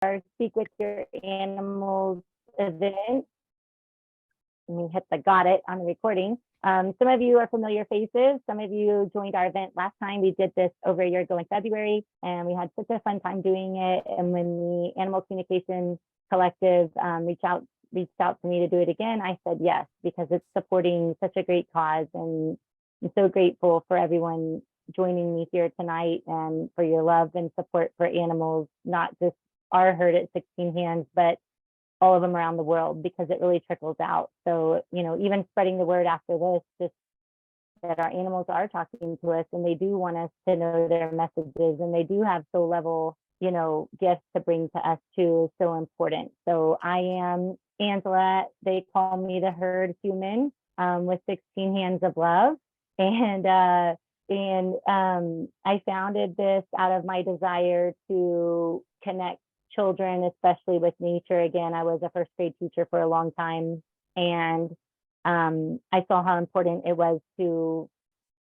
our Speak with Your Animals event. Let me hit the got it on the recording. Some of you are familiar faces. Some of you joined our event last time. We did this over a year ago in February, and we had such a fun time doing it. And when the Animal Communication Collective reached out to me to do it again, I said yes, because it's supporting such a great cause. And I'm so grateful for everyone joining me here tonight and for your love and support for animals, not just our Hirt at 16 Hands, but all of them around the world, because it really trickles out. So, you know, even spreading the word after this, just that our animals are talking to us and they do want us to know their messages, and they do have soul level, you know, gifts to bring to us too, is so important. So I am Angela. They call me the Herd Human with 16 Hands of Love. And I founded this out of my desire to connect children, especially with nature. Again, I was a first grade teacher for a long time, and I saw how important it was to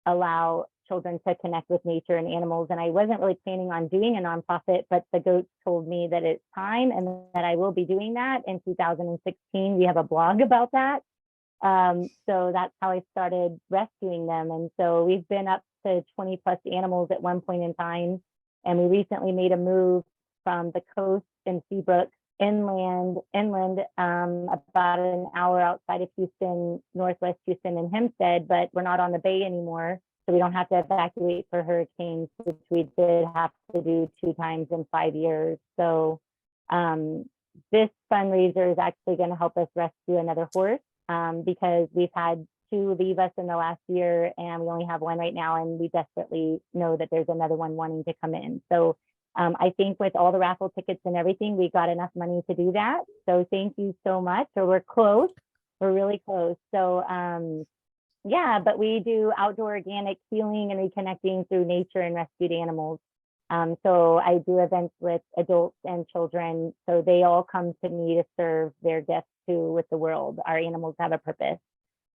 allow children to connect with nature and animals. And I wasn't really planning on doing a nonprofit, but the goats told me that it's time and that I will be doing that in 2016. We have a blog about that. So that's how I started rescuing them. And so we've been up to 20 plus animals at one point in time. And we recently made a move from the coast in Seabrook inland, about an hour outside of Houston, Northwest Houston and Hempstead, but we're not on the bay anymore. So we don't have to evacuate for hurricanes, which we did have to do 2 times in 5 years. So this fundraiser is actually going to help us rescue another horse, because we've had 2 leave us in the last year and we only have 1 right now. And we desperately know that there's another one wanting to come in. So I think with all the raffle tickets and everything, we got enough money to do that. So thank you so much. So we're close. We're really close. So yeah, but we do outdoor organic healing and reconnecting through nature and rescued animals. So I do events with adults and children. So they all come to me to serve their gifts too with the world. Our animals have a purpose.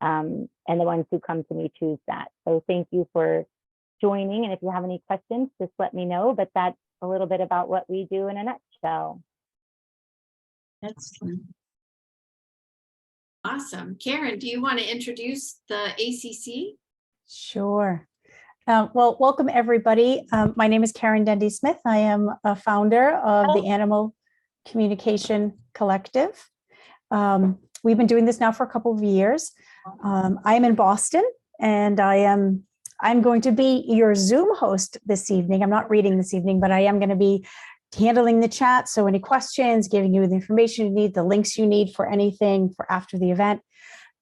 And the ones who come to me choose that. So thank you for joining. And if you have any questions, just let me know. But that's a little bit about what we do in a nutshell. Excellent. Awesome. Karen, do you want to introduce the ACC? Sure. Well, welcome everybody. My name is Karen Dendy-Smith. I am a founder of the Animal Communication Collective. We've been doing this now for a couple of years. I am in Boston, and I'm going to be your Zoom host this evening. I'm not reading this evening, but I am going to be handling the chat. So any questions, giving you the information you need, the links you need for anything for after the event.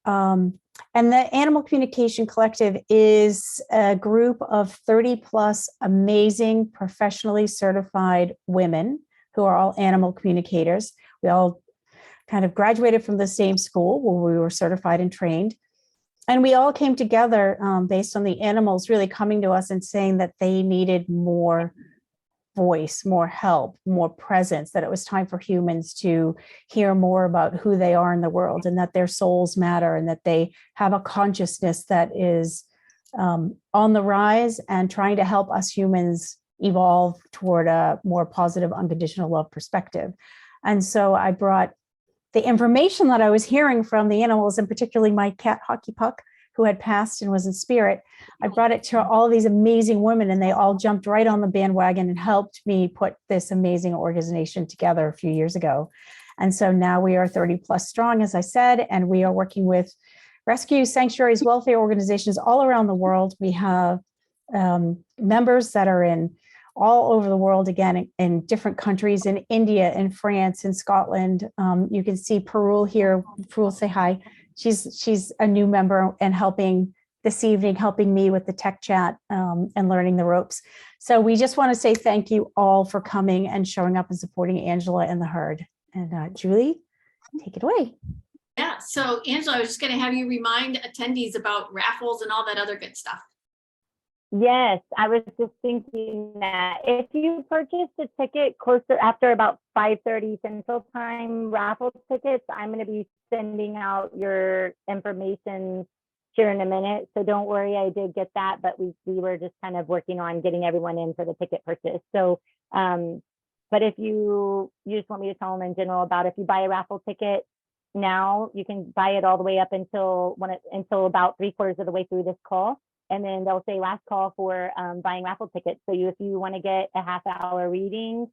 And the Animal Communication Collective is a group of 30 plus amazing professionally certified women who are all animal communicators. We all kind of graduated from the same school where we were certified and trained. And we all came together based on the animals really coming to us and saying that they needed more voice, more help, more presence, that it was time for humans to hear more about who they are in the world and that their souls matter and that they have a consciousness that is on the rise and trying to help us humans evolve toward a more positive, unconditional love perspective. And so I brought the information that I was hearing from the animals, and particularly my cat, Hockey Puck, who had passed and was in spirit. I brought it to all these amazing women, and they all jumped right on the bandwagon and helped me put this amazing organization together a few years ago. And so now we are 30 plus strong, as I said, and we are working with rescue sanctuaries, welfare organizations all around the world. We have members that are in all over the world, again, in different countries, in India, in France, in Scotland. You can see Perul here. Perul, say hi. She's a new member and helping this evening, helping me with the tech chat and learning the ropes. So we just want to say thank you all for coming and showing up and supporting Angela and the Herd. And Julie, take it away. Yeah, so Angela, I was just going to have you remind attendees about raffles and all that other good stuff. Yes, I was just thinking that if you purchased a ticket closer after about 5:30 Central Time, raffle tickets, I'm going to be sending out your information here in a minute. So don't worry, I did get that, but we were just kind of working on getting everyone in for the ticket purchase. So But if you just want me to tell them in general about, if you buy a raffle ticket now, you can buy it all the way up until until about 3/4 of the way through this call. And then they'll say last call for buying raffle tickets. So if you want to get a half-hour reading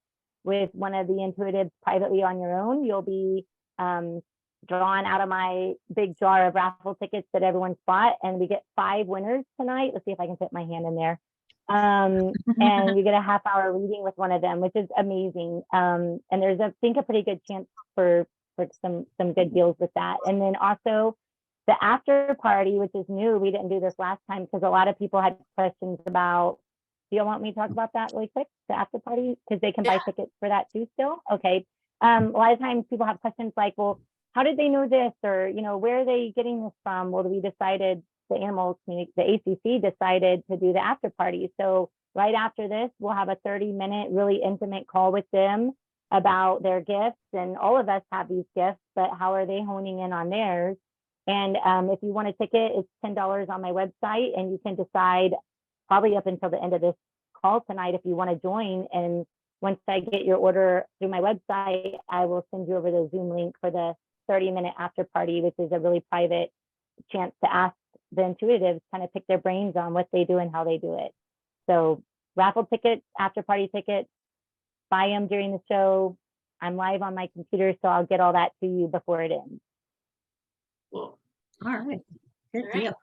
with one of the intuitives privately on your own, you'll be drawn out of my big jar of raffle tickets that everyone's bought. And we get 5 winners tonight. Let's see if I can fit my hand in there. And you get a half-hour reading with one of them, which is amazing. And there's, I think, a pretty good chance for some good deals with that. And then also the after party, which is new. We didn't do this last time because a lot of people had questions about, do you want me to talk about that really quick, the after party? Because they can buy tickets for that too still. Okay. A lot of times people have questions like, well, how did they know this? Or, you know, where are they getting this from? Well, we decided, the ACC decided to do the after party. So right after this, we'll have a 30-minute really intimate call with them about their gifts. And all of us have these gifts, but how are they honing in on theirs? And if you want a ticket, it's $10 on my website, and you can decide probably up until the end of this call tonight if you want to join. And once I get your order through my website, I will send you over the Zoom link for the 30-minute after party, which is a really private chance to ask the intuitives, kind of pick their brains on what they do and how they do it. So raffle tickets, after party tickets, buy them during the show. I'm live on my computer, so I'll get all that to you before it ends. Cool. All right. Good deal.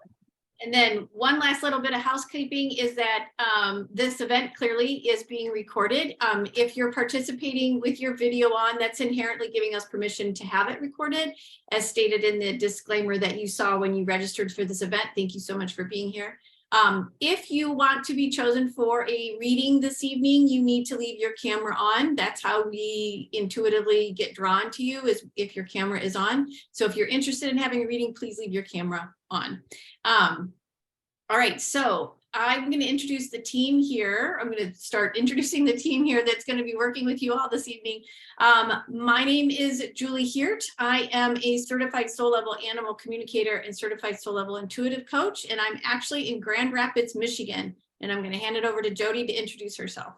And then one last little bit of housekeeping is that this event clearly is being recorded. If you're participating with your video on, that's inherently giving us permission to have it recorded, as stated in the disclaimer that you saw when you registered for this event. Thank you so much for being here. If you want to be chosen for a reading this evening, you need to leave your camera on. That's how we intuitively get drawn to you, is if your camera is on. So if you're interested in having a reading, please leave your camera on. All right, so I'm going to introduce the team here. I'm going to start introducing the team here that's going to be working with you all this evening. My name is Julie Hirt. I am a certified soul level animal communicator and certified soul level intuitive coach, and I'm actually in Grand Rapids, Michigan. And I'm going to hand it over to Jody to introduce herself.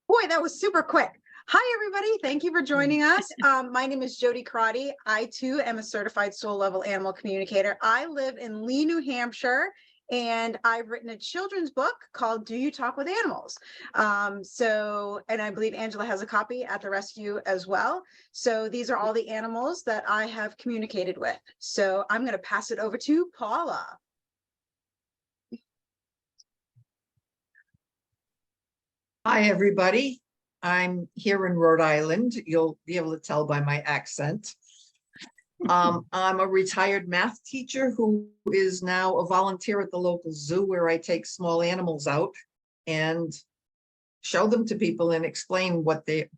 Boy, that was super quick. Hi, everybody. Thank you for joining us. My name is Jody Crotty. I, too, am a certified soul level animal communicator. I live in Lee, New Hampshire, and I've written a children's book called Do You Talk with Animals? And I believe Angela has a copy at the rescue as well. So these are all the animals that I have communicated with. So I'm going to pass it over to Paula. Hi, everybody. I'm here in Rhode Island. You'll be able to tell by my accent. I'm a retired math teacher who is now a volunteer at the local zoo, where I take small animals out and show them to people and explain what they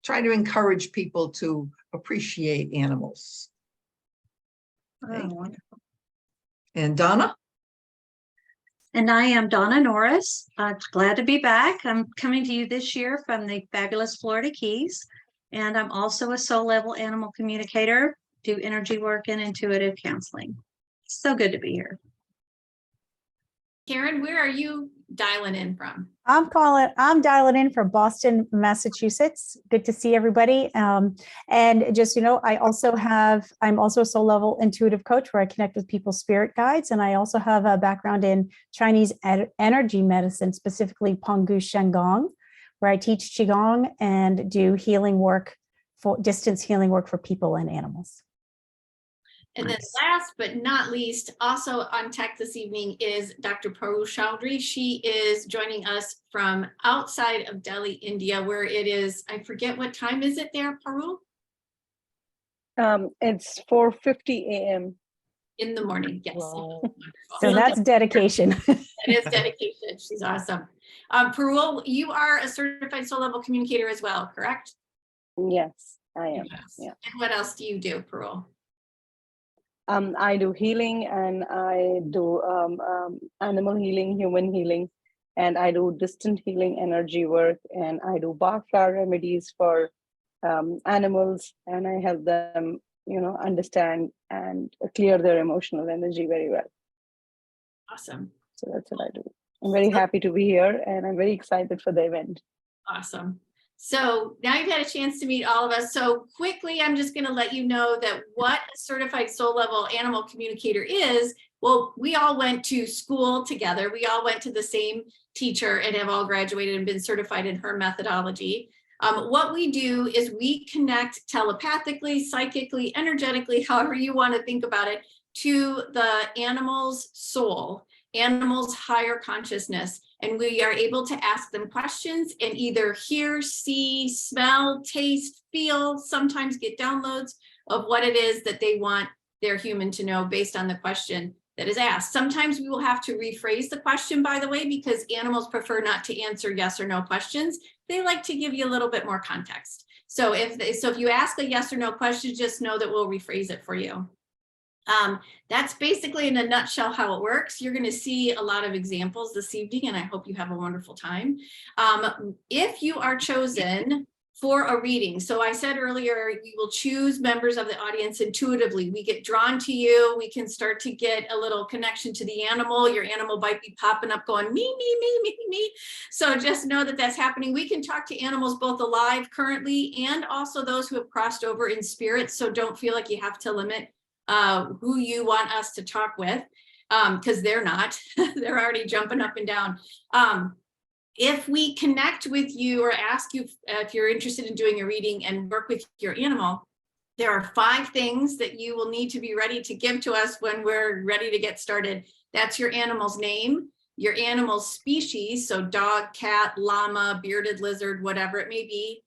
try to encourage people to appreciate animals. Okay. Oh, wonderful. And Donna? And I am Donna Norris. Glad to be back. I'm coming to you this year from the fabulous Florida Keys. And I'm also a soul level animal communicator, do energy work and intuitive counseling. So good to be here. Karen, where are you dialing in from? I'm dialing in from Boston, Massachusetts. Good to see everybody. And just, you know, I'm also a soul level intuitive coach where I connect with people's spirit guides. And I also have a background in Chinese energy medicine, specifically Pangu Shenggong, where I teach Qigong and do healing work, for distance healing work for people and animals. And then last but not least, also on tech this evening is Dr. Paula Hooper. She is joining us from outside of Delhi, India, where it is, I forget what time is it there, Paru? It's 4:50 a.m. In the morning, yes. Wow. So that's dedication. That is dedication. She's awesome. Parul, you are a certified soul level communicator as well, correct? Yes, I am. Yes. Yeah. And what else do you do, Parul? I do healing, and I do animal healing, human healing, and I do distant healing, energy work, and I do bark flower remedies for animals, and I help them, you know, understand and clear their emotional energy very well. Awesome. So that's what I do. I'm very happy to be here, and I'm very excited for the event. Awesome. So now you've had a chance to meet all of us. So quickly, I'm just going to let you know that what a certified soul level animal communicator is. Well, we all went to school together. We all went to the same teacher and have all graduated and been certified in her methodology. What we do is we connect telepathically, psychically, energetically, however you want to think about it, to the animal's soul, animal's higher consciousness. And we are able to ask them questions and either hear, see, smell, taste, feel, sometimes get downloads of what it is that they want their human to know based on the question that is asked. Sometimes we will have to rephrase the question, by the way, because animals prefer not to answer yes or no questions. They like to give you a little bit more context. So if you ask a yes or no question, just know that we'll rephrase it for you. That's basically in a nutshell how it works. You're going to see a lot of examples this evening, and I hope you have a wonderful time. If you are chosen for a reading, so I said earlier, we will choose members of the audience intuitively. We get drawn to you. We can start to get a little connection to the animal. Your animal might be popping up going, me, me, me, me, me. So just know that that's happening. We can talk to animals both alive currently and also those who have crossed over in spirit. So don't feel like you have to limit who you want us to talk with, because they're not. They're already jumping up and down. If we connect with you or ask you if you're interested in doing a reading and work with your animal, there are 5 things that you will need to be ready to give to us when we're ready to get started. That's your animal's name, your animal's species, so dog, cat, llama, bearded lizard, whatever it may be,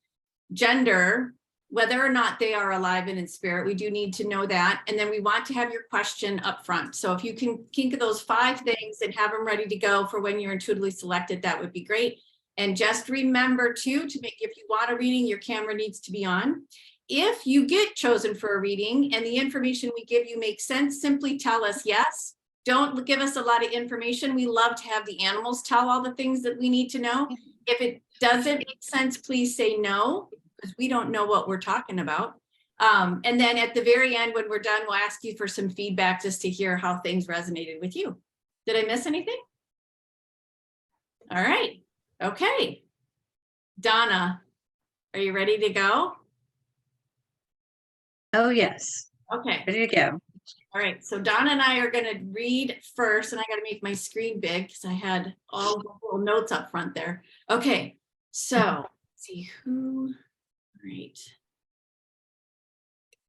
gender, whether or not they are alive and in spirit. We do need to know that. And then we want to have your question up front. So if you can think of those 5 things and have them ready to go for when you're intuitively selected, that would be great. And just remember too, if you want a reading, your camera needs to be on. If you get chosen for a reading and the information we give you makes sense, simply tell us yes. Don't give us a lot of information. We love to have the animals tell all the things that we need to know. If it doesn't make sense, please say no, because we don't know what we're talking about. And then at the very end, when we're done, we'll ask you for some feedback just to hear how things resonated with you. Did I miss anything? All right. Okay. Donna, are you ready to go? Oh, yes. Okay. Ready to go. All right. So Donna and I are going to read first, and I got to make my screen big because I had all the little notes up front there. Okay. So let's see who. Right.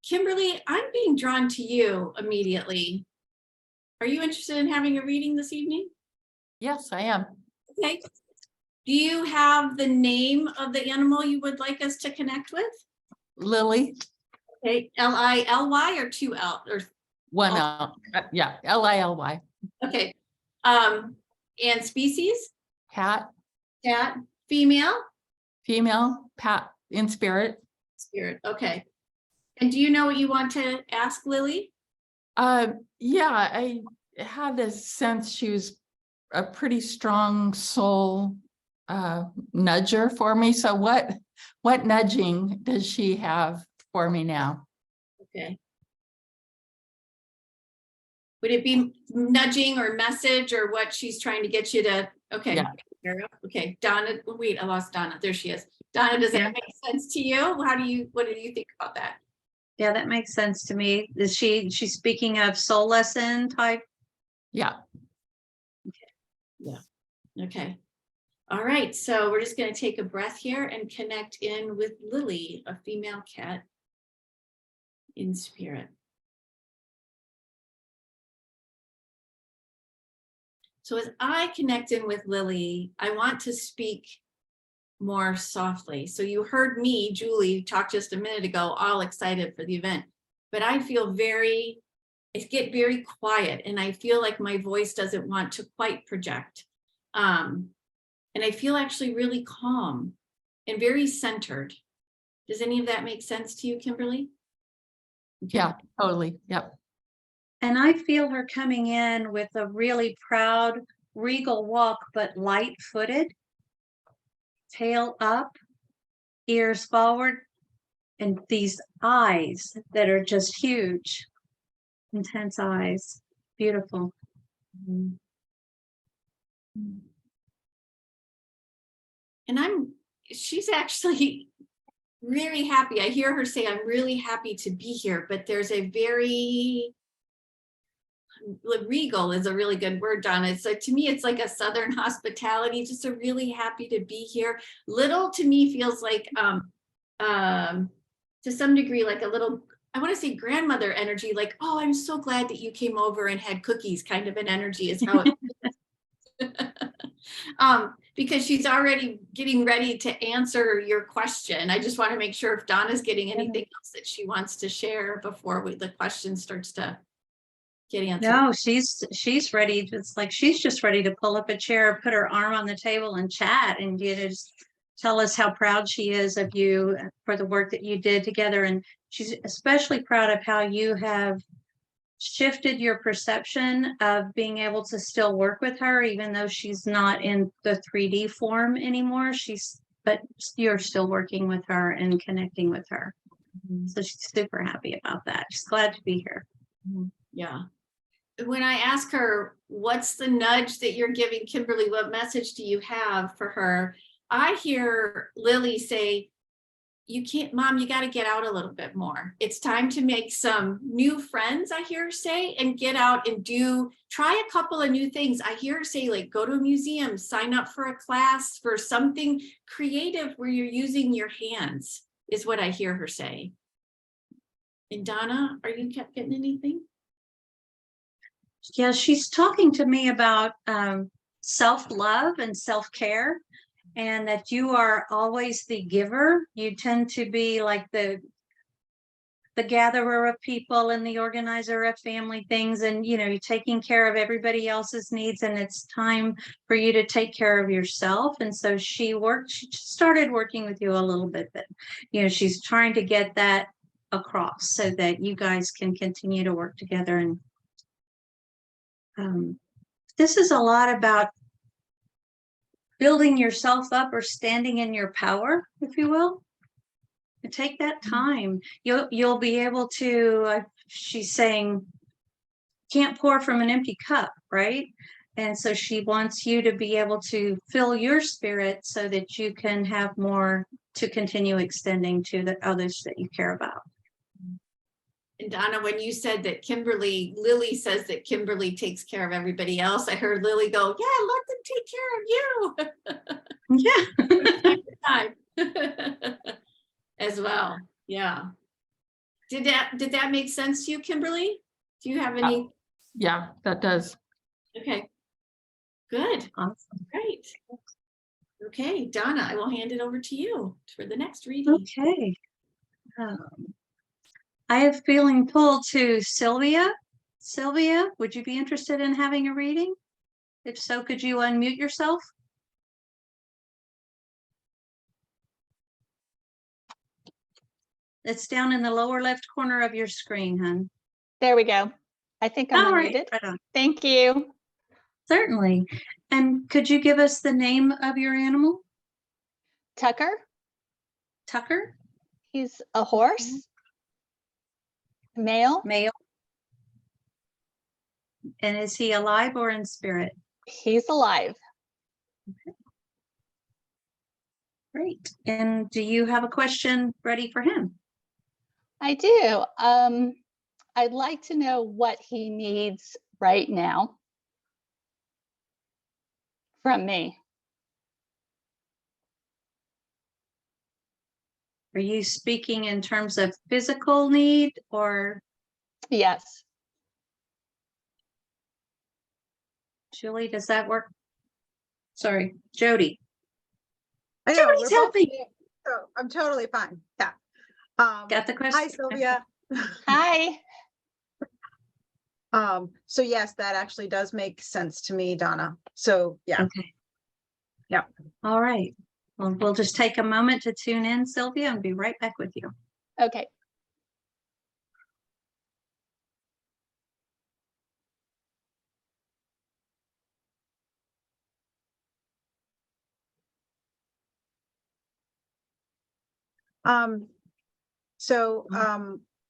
Kimberly, I'm being drawn to you immediately. Are you interested in having a reading this evening? Yes, I am. Okay. Do you have the name of the animal you would like us to connect with? Lily. Okay, L-I-L-Y or 2 L or 1 L. Yeah, Lily. okay. And species? Cat, Female? female, Pat in spirit. Spirit. Okay. And do you know what you want to ask Lily? Yeah, I had this sense she was a pretty strong soul nudger for me. So what nudging does she have for me now? Okay. Would it be nudging or message or what she's trying to get you to? Okay. Yeah. Okay. Donna, wait, I lost Donna. There she is. Donna, does that make sense to you? What do you think about that? Yeah, that makes sense to me. Is she's speaking of soul lesson type? Yeah. Yeah. Okay. All right. So we're just going to take a breath here and connect in with Lily, a female cat in spirit. So as I connect in with Lily, I want to speak more softly. So you heard me, Julie, talk just a minute ago, all excited for the event, but I feel get very quiet and I feel like my voice doesn't want to quite project. And I feel actually really calm and very centered. Does any of that make sense to you, Kimberly? Okay. Yeah, totally. Yep. And I feel her coming in with a really proud, regal walk, but light-footed, tail up, ears forward, and these eyes that are just huge, intense eyes. Beautiful. And she's actually really happy. I hear her say, I'm really happy to be here, but there's a very regal is a really good word, Donna. So to me, it's like a Southern hospitality, just a really happy to be here. Little to me feels like, to some degree, like a little, I want to say grandmother energy, like, oh, I'm so glad that you came over and had cookies, kind of an energy is how it because she's already getting ready to answer your question. I just want to make sure if Donna's getting anything else that she wants to share before the question starts to get answered. No, she's ready. It's like she's just ready to pull up a chair, put her arm on the table and chat, and just tell us how proud she is of you for the work that you did together. And she's especially proud of how you have shifted your perception of being able to still work with her, even though she's not in the 3D form anymore. But you're still working with her and connecting with her. So she's super happy about that. She's glad to be here. Yeah. When I ask her, what's the nudge that you're giving Kimberly? What message do you have for her? I hear Lily say, you can't, Mom, you got to get out a little bit more. It's time to make some new friends, I hear her say, and get out and try a couple of new things. I hear her say, like, go to a museum, sign up for a class, for something creative where you're using your hands, is what I hear her say. And Donna, are you getting anything? Yeah, she's talking to me about self-love and self-care, and that you are always the giver. You tend to be like the gatherer of people and the organizer of family things, and you're taking care of everybody else's needs, and it's time for you to take care of yourself. And so she started working with you a little bit, but she's trying to get that across so that you guys can continue to work together. And this is a lot about building yourself up or standing in your power, if you will. And take that time. You'll be able to, she's saying, can't pour from an empty cup, right? And so she wants you to be able to fill your spirit so that you can have more to continue extending to the others that you care about. And Donna, when you said that Lily says that Kimberly takes care of everybody else, I heard Lily go, yeah, let them take care of you. As well. Yeah. Did that make sense to you, Kimberly? Do you have any? Yeah, that does. Okay. Good. Awesome. Great. Okay, Donna, I will hand it over to you for the next reading. Okay. I have feeling pulled to Sylvia. Sylvia, would you be interested in having a reading? If so, could you unmute yourself? It's down in the lower left corner of your screen, hon. There we go. I think I'm unmuted. Right on. Thank you. Certainly. And could you give us the name of your animal? Tucker, Tucker? he's a horse. Male. Male. And is he alive or in spirit? He's alive. Okay. Great. And do you have a question ready for him? I do. I'd like to know what he needs right now from me. Are you speaking in terms of physical need or? Yes. Julie, does that work? Sorry, Jody. I know, Jody's we're both helping. here, so I'm totally fine. Yeah. Got the question? Hi, Sylvia. Hi. So yes, that actually does make sense to me, Donna. So yeah. Okay. Yeah. All right. Well, we'll just take a moment to tune in, Sylvia, and be right back with you. Okay.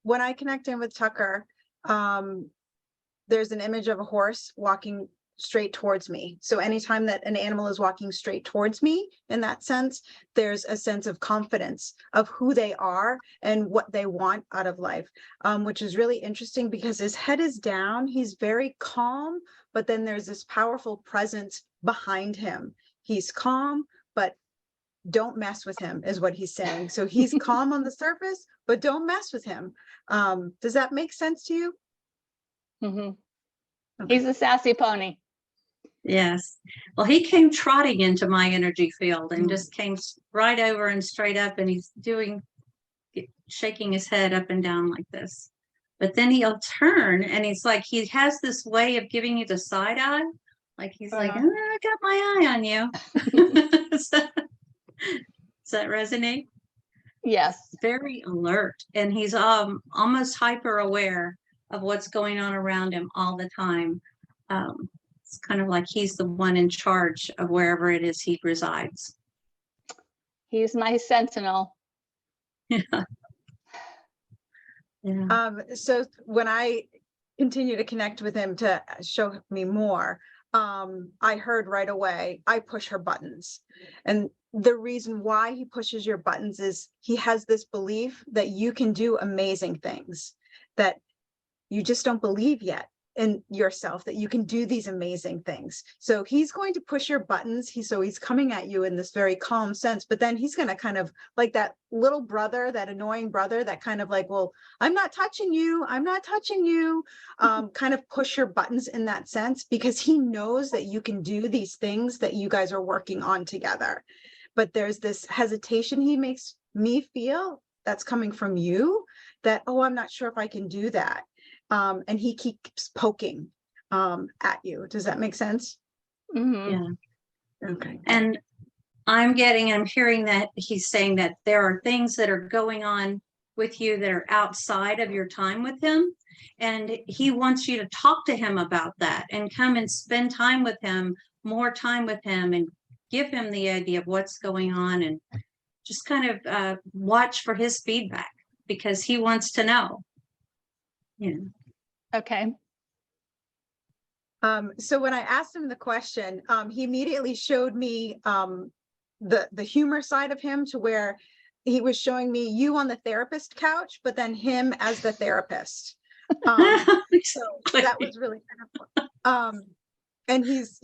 When I connect in with Tucker, there's an image of a horse walking straight towards me. So anytime that an animal is walking straight towards me, in that sense, there's a sense of confidence of who they are and what they want out of life, which is really interesting because his head is down. He's very calm, but then there's this powerful presence behind him. He's calm, but don't mess with him is what he's saying. So he's calm on the surface, but don't mess with him. Does that make sense to you? Mhm. Okay. He's a sassy pony. Yes. Well, he came trotting into my energy field and Mm. just came right over and straight up, and he's shaking his head up and down like this. But then he'll turn and he's like, he has this way of giving you the side eye. Like he's like, Uh-huh. I got my eye on you. Does that resonate? Yes. Very alert, and he's almost hyper aware of what's going on around him all the time. It's kind of like he's the one in charge of wherever it is he resides. He's my sentinel. Yeah. Yeah. So when I continue to connect with him to show me more, I heard right away, I push her buttons. And the reason why he pushes your buttons is he has this belief that you can do amazing things, that you just don't believe yet in yourself, that you can do these amazing things. So he's going to push your buttons. He's coming at you in this very calm sense, but then he's going to kind of like that little brother, that annoying brother, that kind of like, well, I'm not touching you. I'm not touching you. Kind of push your buttons in that sense, because he knows that you can do these things that you guys are working on together. But there's this hesitation he makes me feel that's coming from you, that, oh, I'm not sure if I can do that. And he keeps poking at you. Does that make sense? Mhm. Yeah. Okay. And I'm hearing that he's saying that there are things that are going on with you that are outside of your time with him. And he wants you to talk to him about that and come and spend time with him, more time with him, and give him the idea of what's going on, and just kind of watch for his feedback, because he wants to know. Yeah. Okay. So when I asked him the question, he immediately showed me the humor side of him, to where he was showing me you on the therapist couch, but then him as the therapist. So that was really kind of fun. And he's,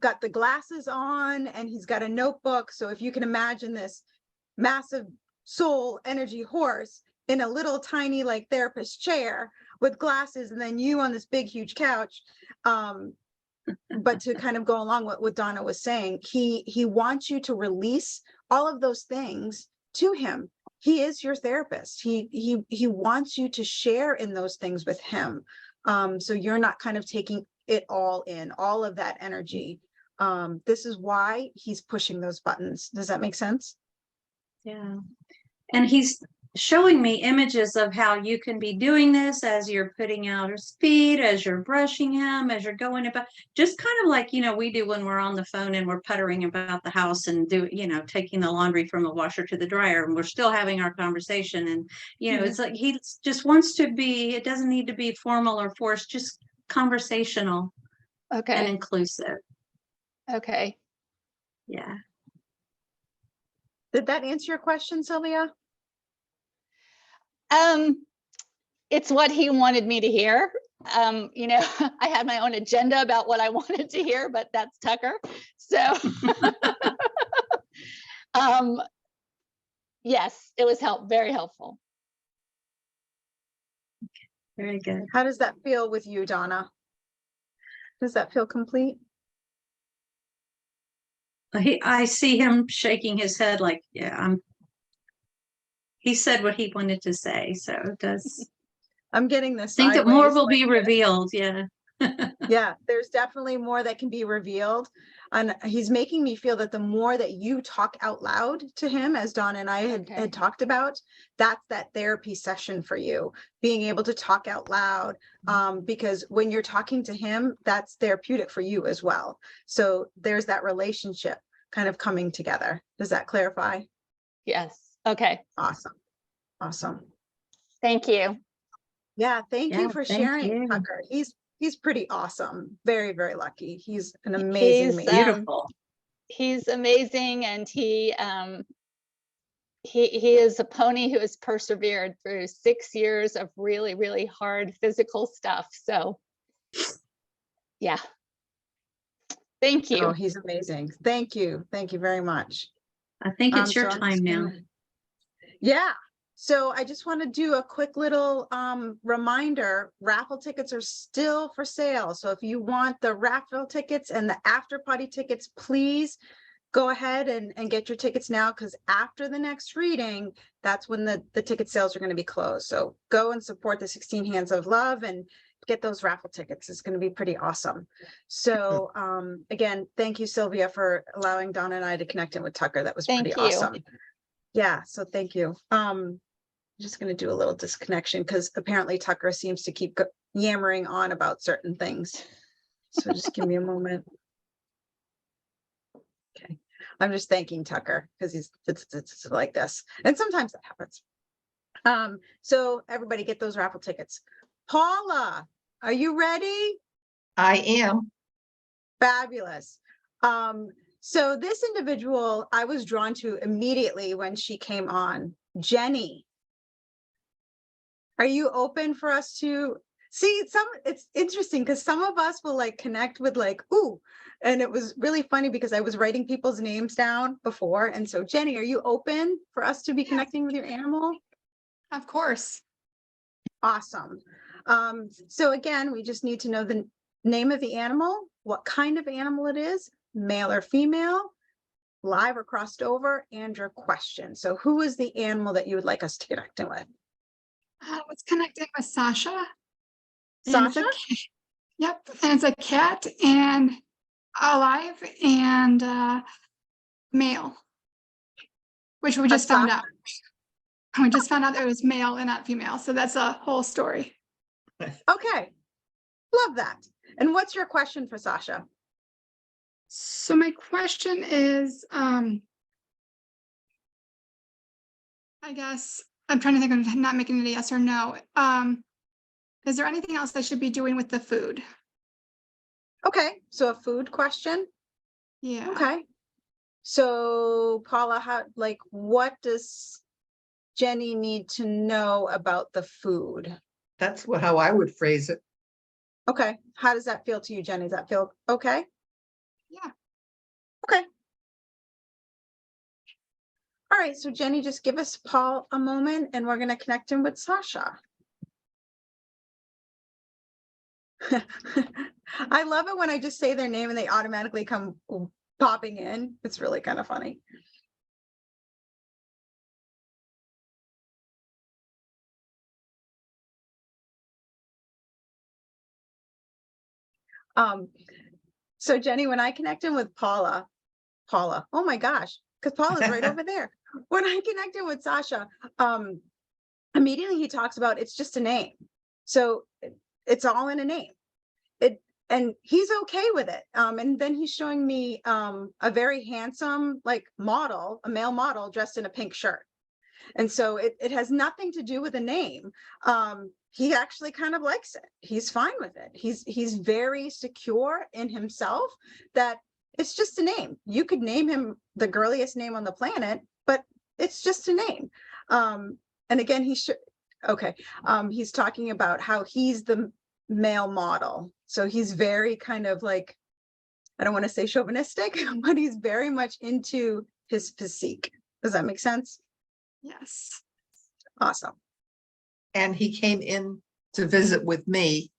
got the glasses on, and he's got a notebook. So if you can imagine this massive soul energy horse in a little tiny like therapist chair with glasses, and then you on this big huge couch. But to kind of go along with what Donna was saying, he wants you to release all of those things to him. He is your therapist. He wants you to share in those things with him. So you're not kind of taking it all in, all of that energy. This is why he's pushing those buttons. Does that make sense? Yeah. And he's showing me images of how you can be doing this as you're putting out his feet, as you're brushing him, as you're going about, just kind of like, we do when we're on the phone and we're puttering about the house and taking the laundry from the washer to the dryer, and we're still having our conversation. And, it's like, he just wants to be, it doesn't need to be formal or forced, just conversational and Okay. inclusive. Okay. Yeah. Did that answer your question, Sylvia? It's what he wanted me to hear. I had my own agenda about what I wanted to hear, but that's Tucker. So, yes, it was very helpful. Very good. How does that feel with you, Donna? Does that feel complete? I see him shaking his head like, yeah, he said what he wanted to say. So it does. I'm getting this. I think that more will be revealed. Yeah. Yeah, there's definitely more that can be revealed. And he's making me feel that the more that you talk out loud to him, as Donna and I had talked about, that's that therapy session for you, being able to talk out loud. Because when you're talking to him, that's therapeutic for you as well. So there's that relationship kind of coming together. Does that clarify? Yes. Okay. Awesome. Awesome. Thank you. Yeah, thank you for thank sharing, you. Tucker. He's he's pretty awesome. Very, very lucky. He's an amazing, He's, amazing. Beautiful. He's amazing, and he is a pony who has persevered through 6 years of really, really hard physical stuff. So yeah. Thank you. Oh, he's amazing. Thank you. Thank you very much. I think it's your So I'm time just now. gonna- Yeah. So I just want to do a quick little reminder. Raffle tickets are still for sale. So if you want the raffle tickets and the after party tickets, please go ahead and get your tickets now, because after the next reading, that's when the ticket sales are going to be closed. So go and support the 16 Hands of Love and get those raffle tickets. It's going to be pretty awesome. So again, thank you, Sylvia, for allowing Donna and I to connect in with Tucker. That was Thank pretty you. awesome. Yeah, so thank you. I'm just going to do a little disconnection because apparently Tucker seems to keep yammering on about certain things. So just give me a moment. Okay, I'm just thanking Tucker because it's like this, and sometimes that happens. So everybody get those raffle tickets. Paula, are you ready? I am. Fabulous. So this individual I was drawn to immediately when she came on. Jenny, are you open for us to see some? It's interesting because some of us will like connect with like, ooh, and it was really funny because I was writing people's names down before. And so Jenny, are you open for us to be connecting with your animal? Of course. Awesome. So again, we just need to know the name of the animal, what kind of animal it is, male or female, live or crossed over, and your question. So who is the animal that you would like us to connect in with? Let's connect in with Sasha. And it's Sasha? yep. And it's a cat and alive and male, which we just found out. We just found out that it was male and not female. So that's a whole story. Okay. Love that. And what's your question for Sasha? So my question is, I guess I'm trying to think of not making it a yes or no. Is there anything else I should be doing with the food? Okay, so a food question. Yeah. Okay. So Paula, what does Jenny need to know about the food? That's how I would phrase it. Okay, how does that feel to you, Jenny? Does that feel okay? Yeah. Okay. All right, so Jenny, just give us Paul a moment and we're going to connect him with Sasha. I love it when I just say their name and they automatically come popping in. It's really kind of funny. So Jenny, when I connect in with Paula, oh my gosh, because Paula's right over there. When I connect in with Sasha, immediately he talks about it's just a name. So it's all in a name. And he's okay with it. And then he's showing me a very handsome model, a male model dressed in a pink shirt. And so it has nothing to do with a name. He actually kind of likes it. He's fine with it. He's very secure in himself that it's just a name. You could name him the girliest name on the planet, but it's just a name. And again, he's talking about how he's the male model. So he's very kind of I don't want to say chauvinistic, but he's very much into his physique. Does that make sense? Yes. Awesome. And he came in to visit with me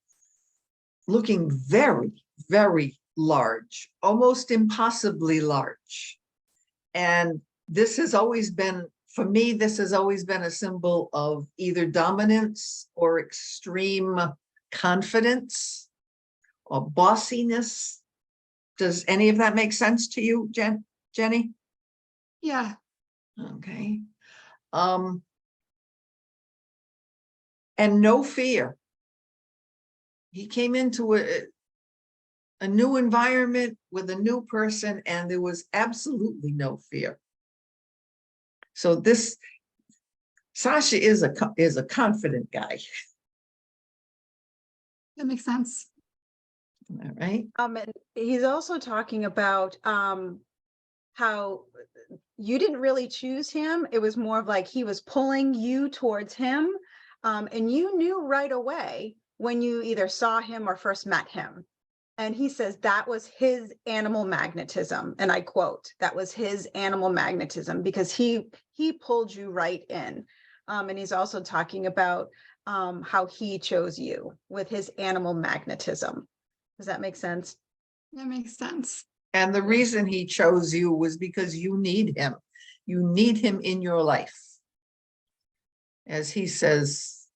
looking very, very large, almost impossibly large. And this has always been, for me, this has always been a symbol of either dominance or extreme confidence or bossiness. Does any of that make sense to you, Jenny? Yeah. Okay. And no fear. He came into a new environment with a new person, and there was absolutely no fear. So Sasha is a confident guy. That makes sense. All right. And he's also talking about how you didn't really choose him. It was more of like he was pulling you towards him. And you knew right away when you either saw him or first met him. And he says that was his animal magnetism. And I quote, that was his animal magnetism because he pulled you right in. And he's also talking about how he chose you with his animal magnetism. Does that make sense? That makes sense. And the reason he chose you was because you need him. You need him in your life. As he says,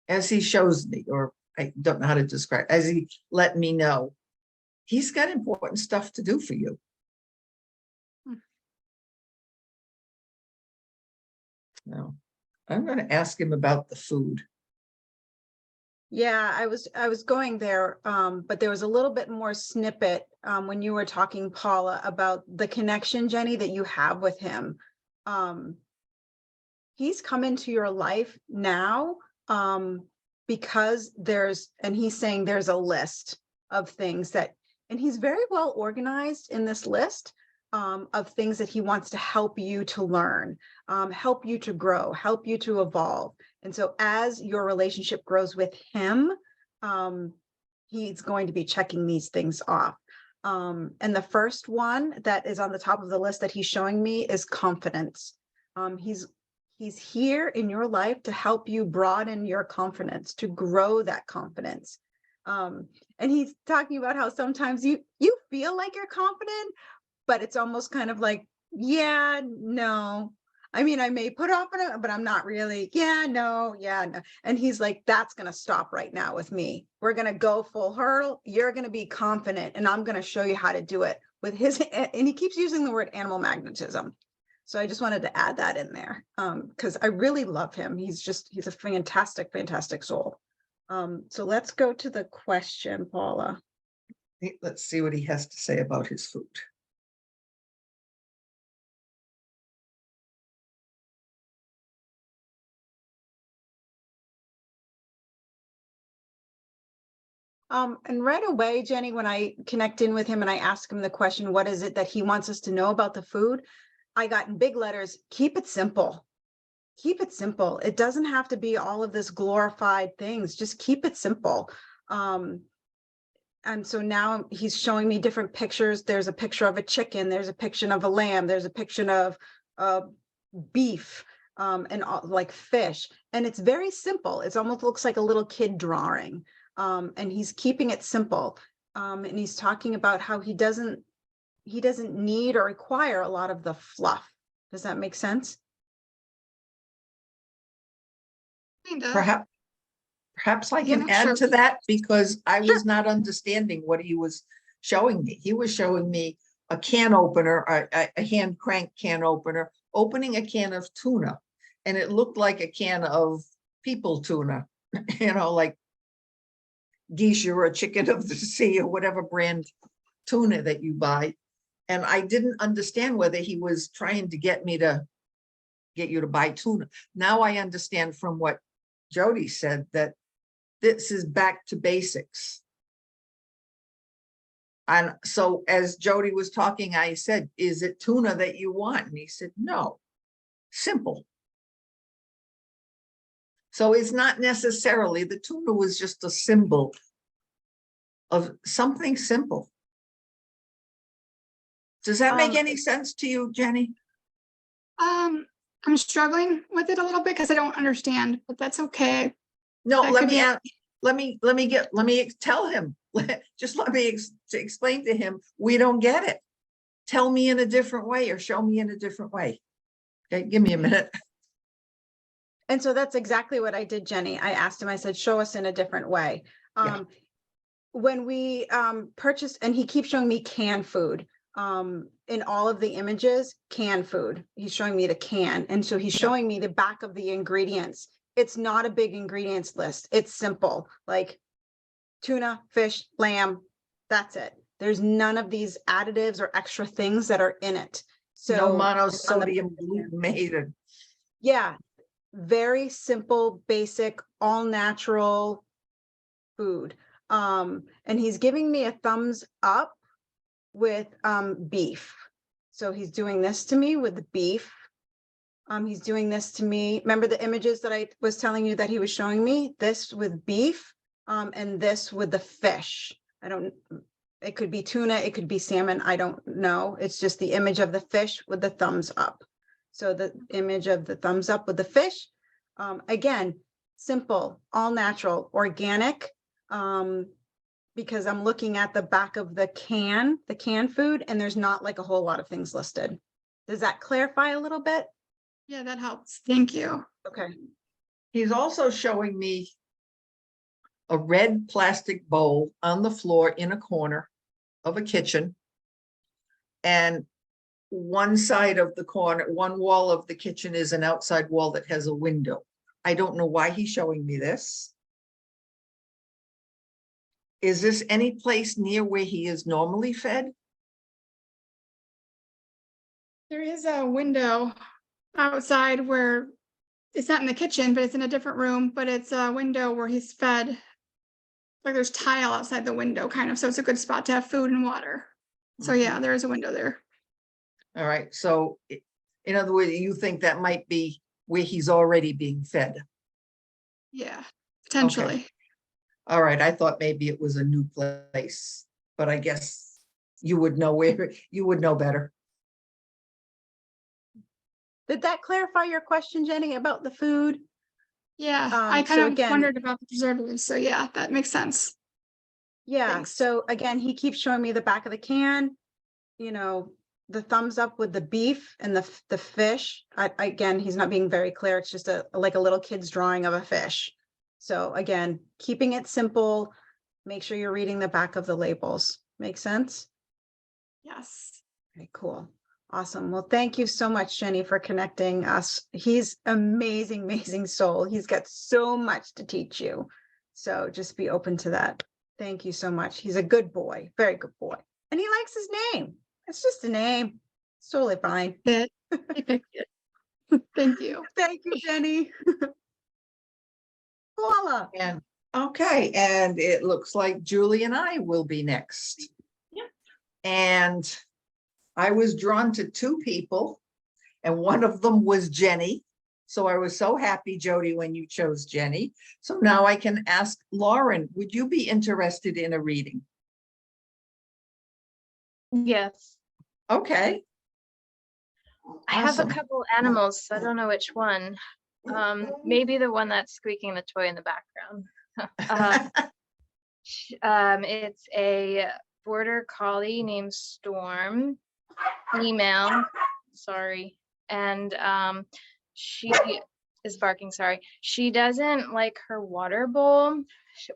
as he shows me, or I don't know how to describe, as he let me know, he's got important stuff to do for you. No, I'm going to ask him about the food. Yeah, I was going there, but there was a little bit more snippet when you were talking, Paula, about the connection, Jenny, that you have with him. He's come into your life now because he's saying there's a list of things that, and he's very well organized in this list of things that he wants to help you to learn, help you to grow, help you to evolve. And so as your relationship grows with him, he's going to be checking these things off. And the first one that is on the top of the list that he's showing me is confidence. He's here in your life to help you broaden your confidence, to grow that confidence. And he's talking about how sometimes you feel like you're confident, but it's almost kind of like, yeah, no. I mean, I may put off on it, but I'm not really, yeah, no. And he's like, that's going to stop right now with me. We're going to go full hurdle. You're going to be confident and I'm going to show you how to do it with his, and he keeps using the word animal magnetism. So I just wanted to add that in there because I really love him. He's a fantastic, fantastic soul. So let's go to the question, Paula. Let's see what he has to say about his food. And right away, Jenny, when I connect in with him and I ask him the question, what is it that he wants us to know about the food? I got in big letters, keep it simple. Keep it simple. It doesn't have to be all of this glorified things. Just keep it simple. And so now he's showing me different pictures. There's a picture of a chicken. There's a picture of a lamb. There's a picture of beef and like fish. And it's very simple. It almost looks like a little kid drawing. And he's keeping it simple. And he's talking about how he doesn't need or require a lot of the fluff. Does that make sense? Perhaps I can add to that because I was not understanding what he was showing me. He was showing me a can opener, a hand crank can opener, opening a can of tuna. And it looked like a can of people tuna, like geese or chicken of the sea or whatever brand tuna that you buy. And I didn't understand whether he was trying to get you to buy tuna. Now I understand from what Jody said that this is back to basics. And so as Jody was talking, I said, is it tuna that you want? And he said, no, simple. So it's not necessarily, the tuna was just a symbol of something simple. Does that make any sense to you, Jenny? I'm struggling with it a little bit because I don't understand, but that's okay. No, let me tell him. Just let me explain to him. We don't get it. Tell me in a different way or show me in a different way. Okay, give me a minute. And so that's exactly what I did, Jenny. I asked him, I said, show us in a different way. When we purchased, and he keeps showing me canned food. In all of the images, canned food. He's showing me the can. And so he's showing me the back of the ingredients. It's not a big ingredients list. It's simple, like tuna, fish, lamb. That's it. There's none of these additives or extra things that are in it. So no monosodium glutamate. Yeah, very simple, basic, all natural food. And he's giving me a thumbs up with beef. So he's doing this to me with the beef. He's doing this to me. Remember the images that I was telling you that he was showing me? This with beef, and this with the fish. It could be tuna, it could be salmon, I don't know. It's just the image of the fish with the thumbs up. So the image of the thumbs up with the fish, again, simple, all natural, organic, because I'm looking at the back of the canned food, and there's not like a whole lot of things listed. Does that clarify a little bit? Yeah, that helps. Thank you. Okay. He's also showing me a red plastic bowl on the floor in a corner of a kitchen. And one side of the corner, one wall of the kitchen is an outside wall that has a window. I don't know why he's showing me this. Is this any place near where he is normally fed? There is a window outside where it's not in the kitchen, but it's in a different room, but it's a window where he's fed. Like there's tile outside the window kind of, so it's a good spot to have food and water. So yeah, there is a window there. All right, so in other words, you think that might be where he's already being fed? Yeah, potentially. Okay. All right, I thought maybe it was a new place, but I guess you would know better. Did that clarify your question, Jenny, about the food? Yeah, I kind so of again- wondered about the preservatives. So yeah, that makes sense. Yeah, Thanks. so again, he keeps showing me the back of the can, you know, the thumbs up with the beef and the fish. Again, he's not being very clear. It's just like a little kid's drawing of a fish. So again, keeping it simple, make sure you're reading the back of the labels. Make sense? Yes. Okay, cool. Awesome. Well, thank you so much, Jenny, for connecting us. He's amazing, amazing soul. He's got so much to teach you. So just be open to that. Thank you so much. He's a good boy, very good boy. And he likes his name. It's just a name. It's totally fine. I picked it. Thank you. Thank you, Jenny. Paula. And okay, and it looks like Julie and I will be next. Yep. And I was drawn to two people, and one of them was Jenny. So I was so happy, Jody, when you chose Jenny. So now I can ask Lauren, would you be interested in a reading? Yes. Okay. I have a Awesome. couple animals, so I don't know which one. Maybe the one that's squeaking the toy in the background. It's a border collie named Storm, female, sorry. And she is barking, sorry. She doesn't like her water bowl.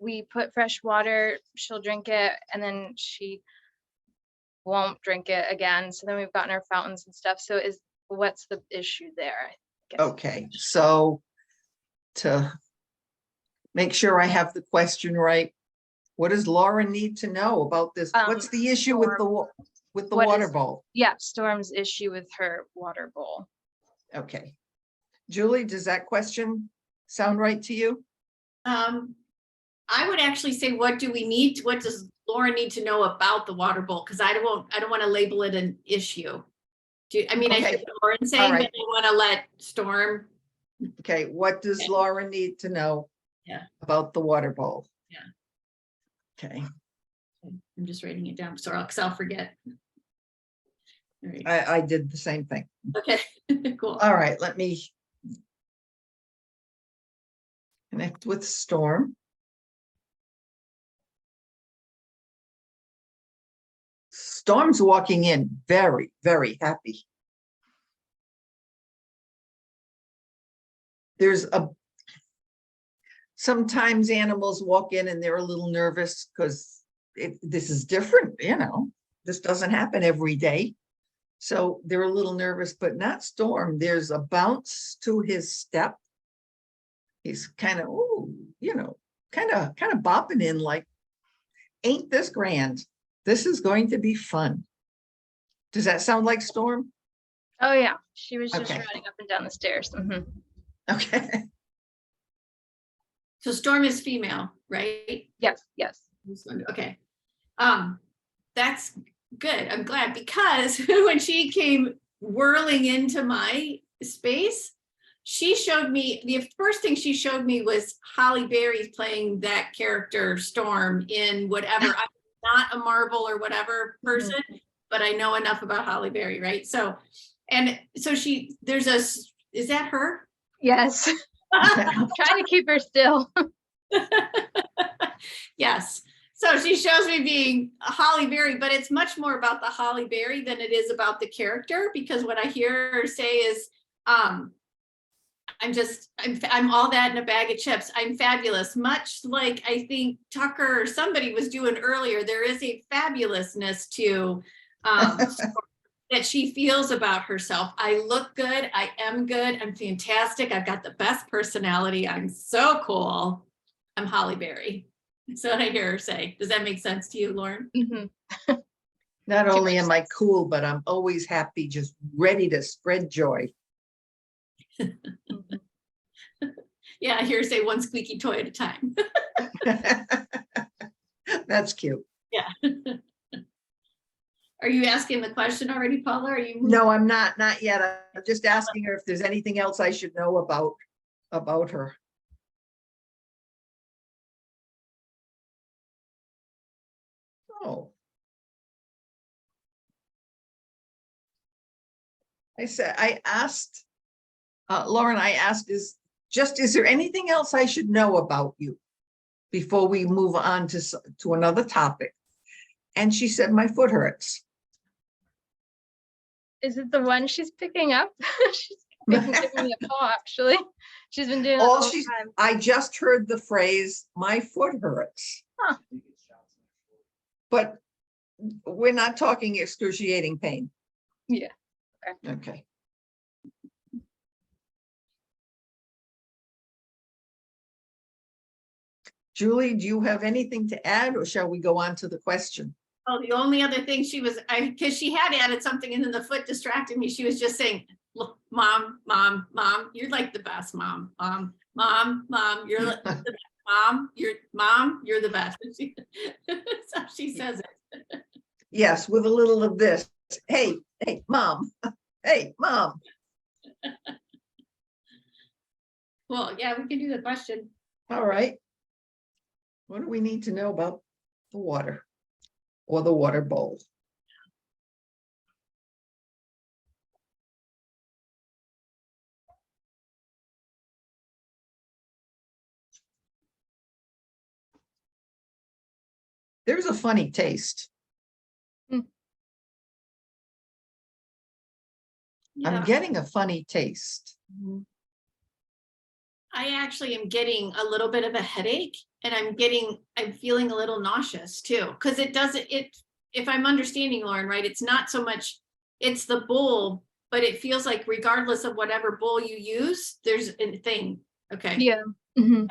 We put fresh water, she'll drink it, and then she won't drink it again. So then we've gotten our fountains and stuff. So what's the issue there? I guess. Okay, so to make sure I have the question right, what does Lauren need to know about this? What's the issue with the water bowl? Yeah, Storm's issue with her water bowl. Okay. Julie, does that question sound right to you? I would actually say, what does Lauren need to know about the water bowl? Because I don't want to label it an issue. I Okay. see what Lauren's saying, right. but I want to let Storm. Okay, what does Okay. Lauren need to know about the water bowl? Yeah. Okay, I'm just writing it down, sorry, because I'll forget. All right. I did the same thing. Okay, cool. All right, let me connect with Storm. Storm's walking in very, very happy. Sometimes animals walk in and they're a little nervous because this is different, this doesn't happen every day. So they're a little nervous, but not Storm. There's a bounce to his step. He's kind of, kind of bopping in like, ain't this grand? This is going to be fun. Does that sound like Storm? Oh yeah, she was just Okay. running up and down the stairs. Mhm. Okay. So Storm is female, right? Yes, yes. Okay. That's good. I'm glad, because when she came whirling into my space, she showed me, the first thing she showed me was Holly Berry playing that character Storm in whatever. I'm not a Marvel or whatever person, but I know enough about Holly Berry, right? So, and so there's is that her? Yes. I'm trying to keep her still. Yes. So she shows me being a Holly Berry, but it's much more about the Holly Berry than it is about the character, because what I hear her say is, I'm all that in a bag of chips. I'm fabulous. Much like I think Tucker or somebody was doing earlier, there is a fabulousness to that she feels about herself. I look good. I am good. I'm fantastic. I've got the best personality. I'm so cool. I'm Holly Berry. That's what I hear her say. Does that make sense to you, Lauren? Mm-hmm. Not only am I cool, but I'm always happy, just ready to spread joy. Yeah, I hear her say one squeaky toy at a time. That's cute. Yeah. Are you asking the question already, Paula? Are you? No, I'm not yet. I'm just asking her if there's anything else I should know about her. Oh. I asked, Lauren, is there anything else I should know about you before we move on to another topic? And she said, my foot hurts. Is it the one she's picking up? She's giving me a paw, actually. She's been doing it all the time. I just heard the phrase, my foot hurts. Huh. But we're not talking excruciating pain. Yeah. Okay. Julie, do you have anything to add, or shall we go on to the question? Oh, the only other thing because she had added something and then the foot distracted me. She was just saying, look, mom, you're like the best, mom, you're the best. Mom, you're the best. So she says it. Yes, with a little of this. Hey, mom. Hey, mom. Well, yeah, we can do the question. All right. What do we need to know about the water or the water bowl? There's a funny taste. Yeah. I'm getting a funny taste. I actually am getting a little bit of a headache, and I'm feeling a little nauseous too. Because if I'm understanding Lauren right, it's not so much, it's the bowl, but it feels like regardless of whatever bowl you use, there's a thing. Okay. Yeah. Mm-hmm.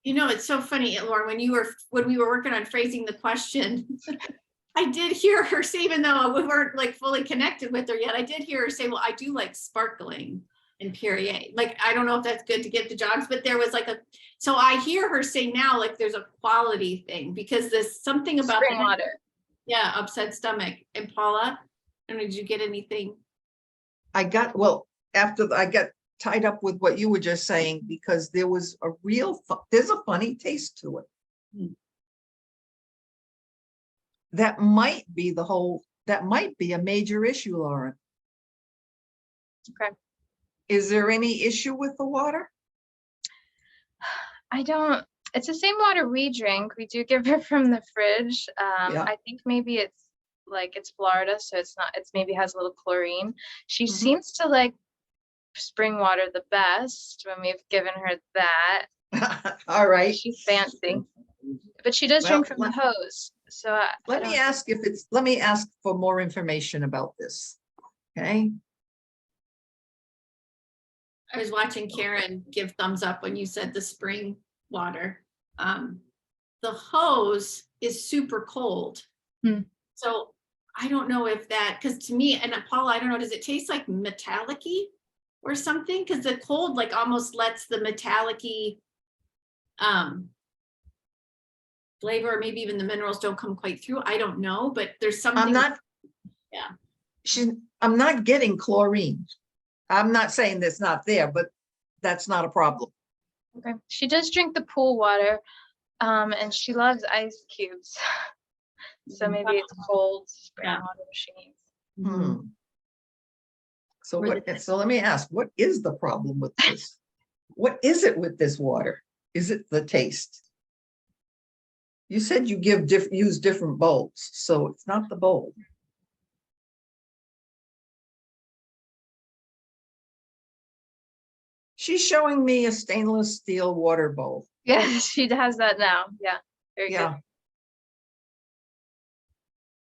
You know, it's so funny, Lauren, when we were working on phrasing the question, I did hear her say, even though we weren't like fully connected with her yet, I did hear her say, well, I do like sparkling and Perrier. Like, I don't know if that's good to get the jogs, but there was like so I hear her say now, like there's a quality thing, because there's something about spring water. Yeah, upset stomach. And Paula, I don't know, did you get anything? After I got tied up with what you were just saying, because there was there's a funny taste to it. That might be a major issue, Lauren. Okay. Is there any issue with the water? It's the same water we drink. We do give her from the fridge. Yeah. I think maybe it's Florida, so it's maybe has a little chlorine. She seems to like spring water the best when we've given her that. All right. She's fancy, but she does drink from the hose. So let me ask for more information about this. Okay. I was watching Karen give thumbs up when you said the spring water. The hose is super cold. So I don't know if that, because to me, and Paula, I don't know, does it taste like metallic-y? or something, because the cold like almost lets the metallic-y flavor, or maybe even the minerals don't come quite through. I don't know, but there's something. I'm not getting chlorine. I'm not saying that's not there, but that's not a problem. Okay. She does drink the pool water, and she loves ice cubes. So maybe it's cold groundwater she needs. Hmm. So let me ask, what is the problem with this? What is it with this water? Is it the taste? You said you use different bowls, so it's not the bowl. She's showing me a stainless steel water bowl. Yeah, she has that now. Yeah, very good.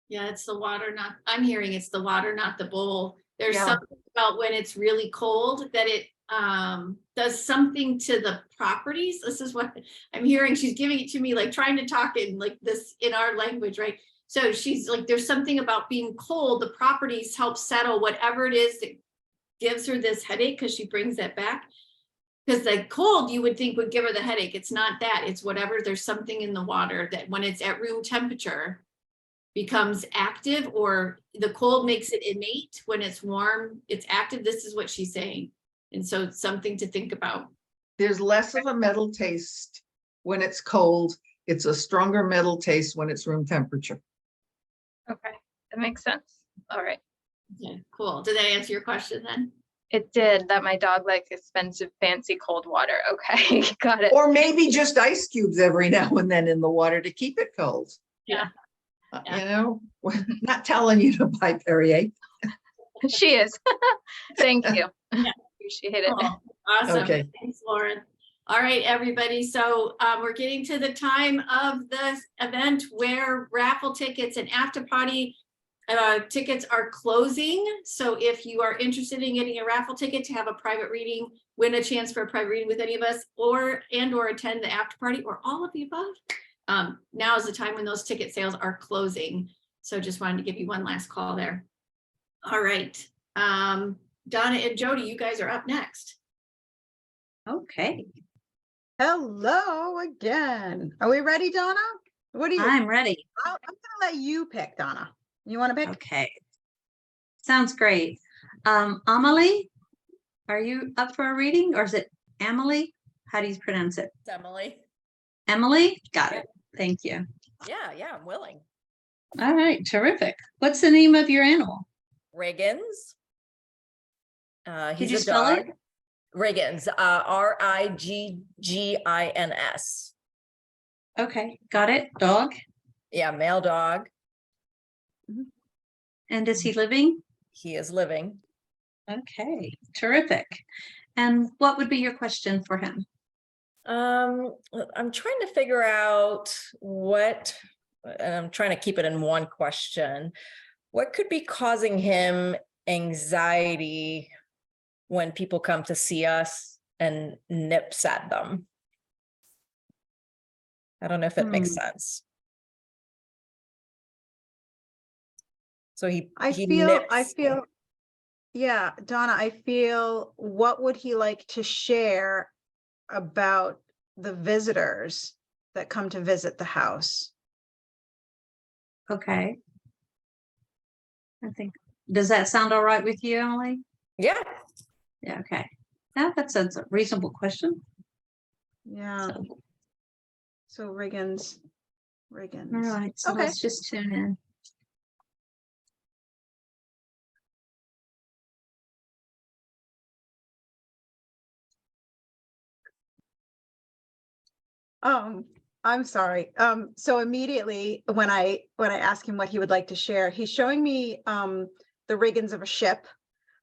Yeah, it's the water, I'm hearing it's the water, not the bowl. There's Yeah. something about when it's really cold that it does something to the properties. This is what I'm hearing. She's giving it to me, like trying to talk in like this in our language, right? So she's like, there's something about being cold. The properties help settle whatever it is that gives her this headache, because she brings that back. Because the cold you would think would give her the headache. It's not that. It's whatever. There's something in the water that when it's at room temperature becomes active, or the cold makes it innate. When it's warm, it's active. This is what she's saying. And so it's something to think about. There's less of a metal taste when it's cold. It's a stronger metal taste when it's room temperature. Okay, that makes sense. All right. Okay, cool. Did that answer your question then? It did, that my dog likes expensive, fancy cold water. Okay, got it. Or maybe just ice cubes every now and then in the water to keep it cold. Yeah. You know, we're not telling you to buy Perrier. She is. Thank you. Yeah. Appreciate it. Cool. Awesome. Okay. Thanks, Lauren. All right, everybody. So we're getting to the time of the event where raffle tickets and after party tickets are closing. So if you are interested in getting a raffle ticket to have a private reading, win a chance for a private reading with any of us, or attend the after party, or all of the above, now is the time when those ticket sales are closing. So just wanted to give you one last call there. All right. Donna and Jody, you guys are up next. Okay, Hello again. Are we ready, Donna? What do you? I'm ready. I'm gonna let you pick, Donna. You want to pick? Okay. Sounds great. Amelie, are you up for a reading, or is it Amelie? How do you pronounce it? It's Emily. Emily? Got it. Thank you. Yeah, I'm willing. All right, terrific. What's the name of your animal? Riggins. Could He's you a spell dog. it? Riggins, Riggins. Okay, got it. Dog. Yeah, male dog. And is he living? He is living. Okay, terrific. And what would be your question for him? I'm trying to figure out what, and I'm trying to keep it in one question. What could be causing him anxiety when people come to see us and nips at them? I don't know if it makes sense. So I feel, yeah, Donna, I feel, what would he like to share about the visitors that come to visit the house? Okay. I think, does that sound all right with you, Emily? Yeah. Yeah, okay. Yeah, that's a reasonable question. Yeah. So Riggins. All right, so Okay. let's just tune in. I'm sorry. So immediately when I ask him what he would like to share, he's showing me the riggings of a ship.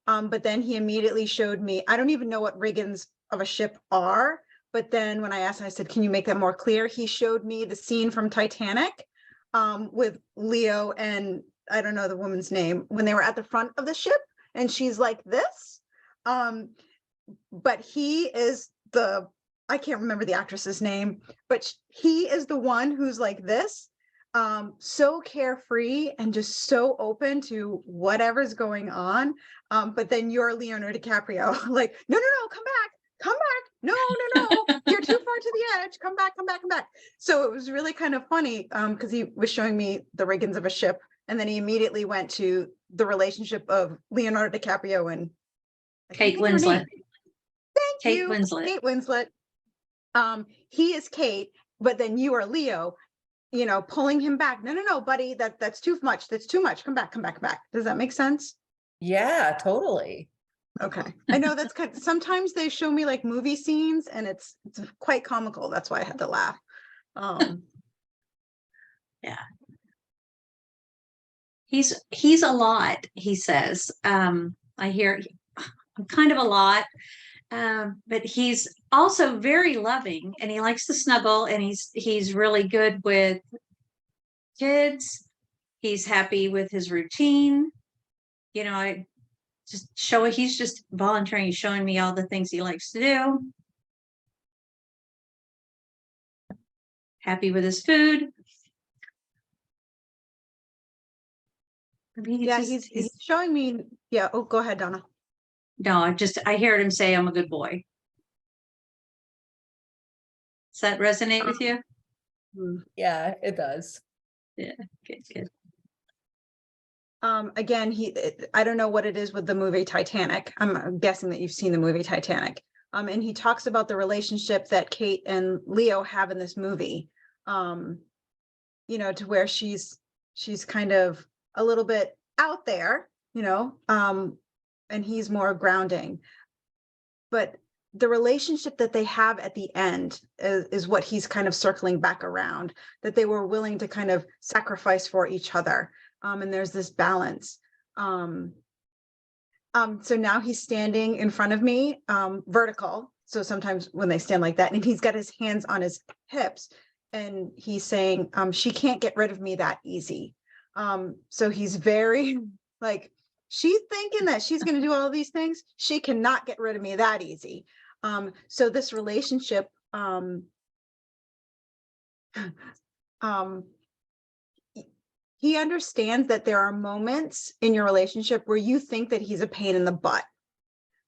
But then he immediately showed me, I don't even know what riggings of a ship are. But then when I asked him, I said, can you make that more clear? He showed me the scene from Titanic with Leo and I don't know the woman's name, when they were at the front of the ship and she's like this. But he is I can't remember the actress's name, but he is the one who's like this. so carefree and just so open to whatever's going on. But then you're Leonardo DiCaprio, like, no, come back, no, you're too far to the edge, come back. So it was really kind of funny, because he was showing me the riggings of a ship, and then he immediately went to the relationship of Leonardo DiCaprio and I can't Kate think of her Winslet. name. Thank Kate you, Winslet. Kate Winslet. He is Kate, but then you are Leo, pulling him back. No, buddy, that's too much. That's too much. Come back. Does that make sense? Yeah, totally. Okay. I know that's kind sometimes they show me like movie scenes and it's quite comical. That's why I had to laugh. Yeah. He's a lot, he says. I hear I'm kind of a lot. But he's also very loving, and he likes to snuggle, and he's really good with kids. He's happy with his routine. I just he's just volunteering, he's showing me all the things he likes to do. Happy with his food. I mean, Yeah, he's showing me. Yeah. Oh, go ahead, Donna. No, I heard him say I'm a good boy. Does that resonate with you? Yeah, it does. Yeah, good. Again, I don't know what it is with the movie Titanic. I'm guessing that you've seen the movie Titanic. And he talks about the relationship that Kate and Leo have in this movie. To where she's kind of a little bit out there, and he's more grounding. But the relationship that they have at the end is what he's kind of circling back around, that they were willing to kind of sacrifice for each other. And there's this balance. So now he's standing in front of me, vertical. So sometimes when they stand like that, and he's got his hands on his hips, and he's saying, she can't get rid of me that easy. So he's very like, she's thinking that she's going to do all these things. She cannot get rid of me that easy. So this relationship, he understands that there are moments in your relationship where you think that he's a pain in the butt.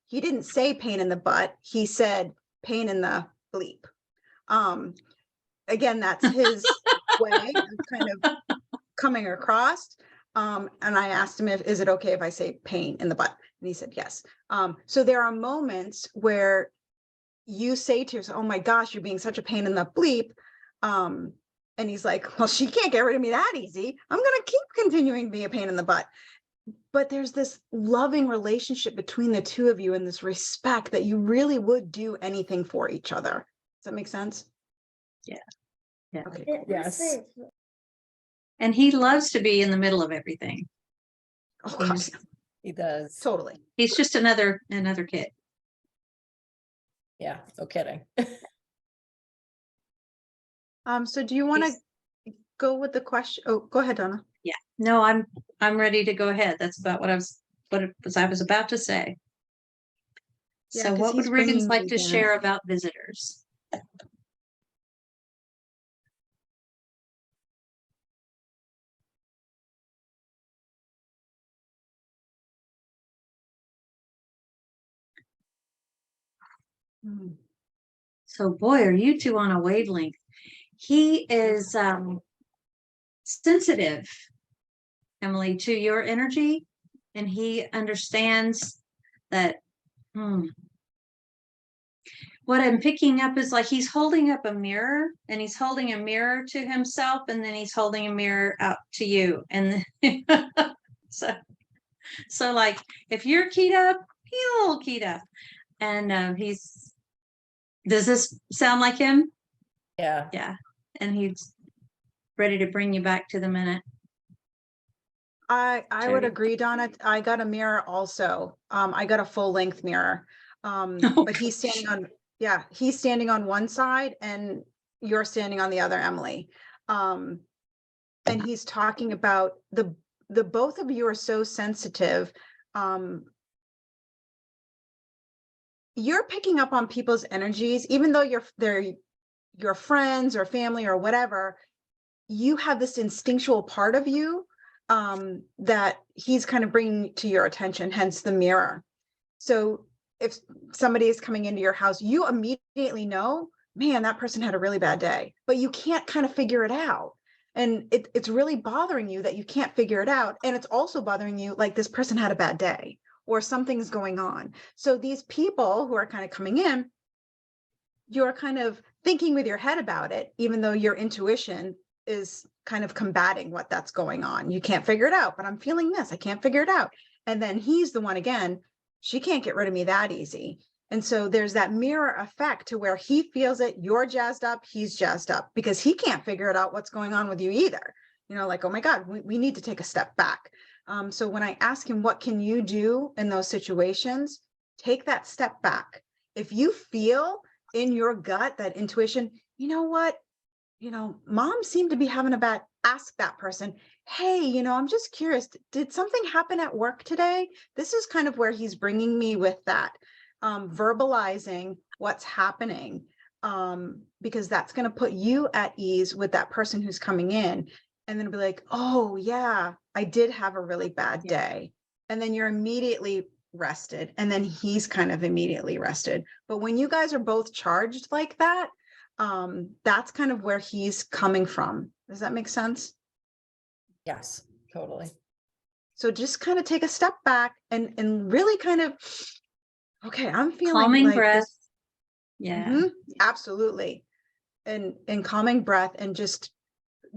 He didn't say pain in the butt. He said pain in the bleep. Again, that's his way of kind of coming across. And I asked him is it okay if I say pain in the butt? And he said, yes. So there are moments where you say to yourself, oh my gosh, you're being such a pain in the bleep. And he's like, well, she can't get rid of me that easy. I'm going to keep continuing to be a pain in the butt. But there's this loving relationship between the two of you and this respect that you really would do anything for each other. Does that make sense? Yeah. Yeah. Okay, cool. Yes. And he loves to be in the middle of everything. Oh, gosh. He does. Totally. He's just another kid. Yeah, no kidding. So do you want to go with the question? Oh, go ahead, Donna. Yeah. No, I'm ready to go ahead. That's about what I was about to say. Yeah, So 'cause what would he's Riggins bringing like me to down. share about visitors? So boy, are you two on a wavelength. He is sensitive, Emily, to your energy, and he understands that. What I'm picking up is like he's holding up a mirror, and he's holding a mirror to himself, and then he's holding a mirror out to you. And so like if you're keyed up, he's a little keyed up. And does this sound like him? Yeah. Yeah. And he's ready to bring you back to the minute. I would Jody. agree, Donna. I got a mirror also. I got a full length mirror. But he's standing on one side and you're standing on the other, Emily. And he's talking about the both of you are so sensitive. You're picking up on people's energies, even though they're your friends or family or whatever. you have this instinctual part of you that he's kind of bringing to your attention, hence the mirror. So if somebody is coming into your house, you immediately know, man, that person had a really bad day, but you can't kind of figure it out. And it's really bothering you that you can't figure it out. And it's also bothering you like this person had a bad day or something's going on. So these people who are kind of coming in, you're kind of thinking with your head about it, even though your intuition is kind of combating what that's going on. You can't figure it out, but I'm feeling this, I can't figure it out. And then he's the one again, she can't get rid of me that easy. And so there's that mirror effect to where he feels it, you're jazzed up, he's jazzed up, because he can't figure it out what's going on with you either. You know, like, oh my God, we need to take a step back. So when I ask him, what can you do in those situations? Take that step back. If you feel in your gut, that intuition, you know what, mom seemed to be having a bad, ask that person, hey, I'm just curious, did something happen at work today? This is kind of where he's bringing me with that, verbalizing what's happening, because that's going to put you at ease with that person who's coming in, and then be like, oh yeah, I did have a really bad day. And then you're immediately rested, and then he's kind of immediately rested. But when you guys are both charged like that, that's kind of where he's coming from. Does that make sense? Yes, totally. So just kind of take a step back and really kind of, okay, I'm feeling Calming like breath. this. Yeah. Mhm, absolutely. And calming breath, and just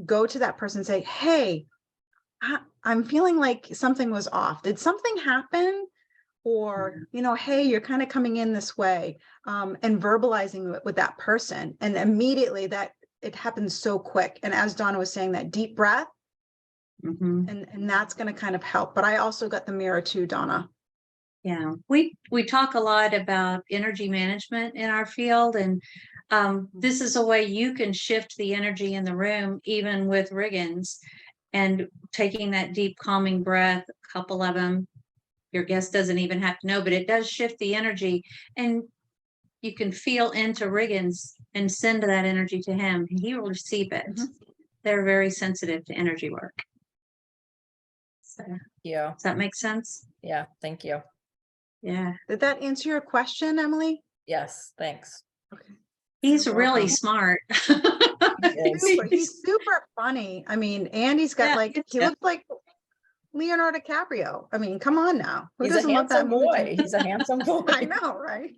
go to that person and say, hey, I'm feeling like something was off. Did something happen? Or, hey, you're kind of coming in this way, and verbalizing it with that person. And immediately that it happens so quick. And as Donna was saying, that deep breath, and that's going to kind of help. But I also got the mirror too, Donna. Yeah, we talk a lot about energy management in our field, and this is a way you can shift the energy in the room, even with Riggins, and taking that deep calming breath, a couple of them. Your guest doesn't even have to know, but it does shift the energy, and you can feel into Riggins and send that energy to him. He will receive it. They're very sensitive to energy work. So, Yeah. does that make sense? Yeah. Thank you. Yeah. Did that answer your question, Emily? Yes. Thanks. Okay. He's You're really welcome. smart. He's super funny. I mean, and he's got he looks like Leonardo DiCaprio. I mean, come on now. Who He's a doesn't love that handsome movie? boy. He's a handsome boy. I know, right?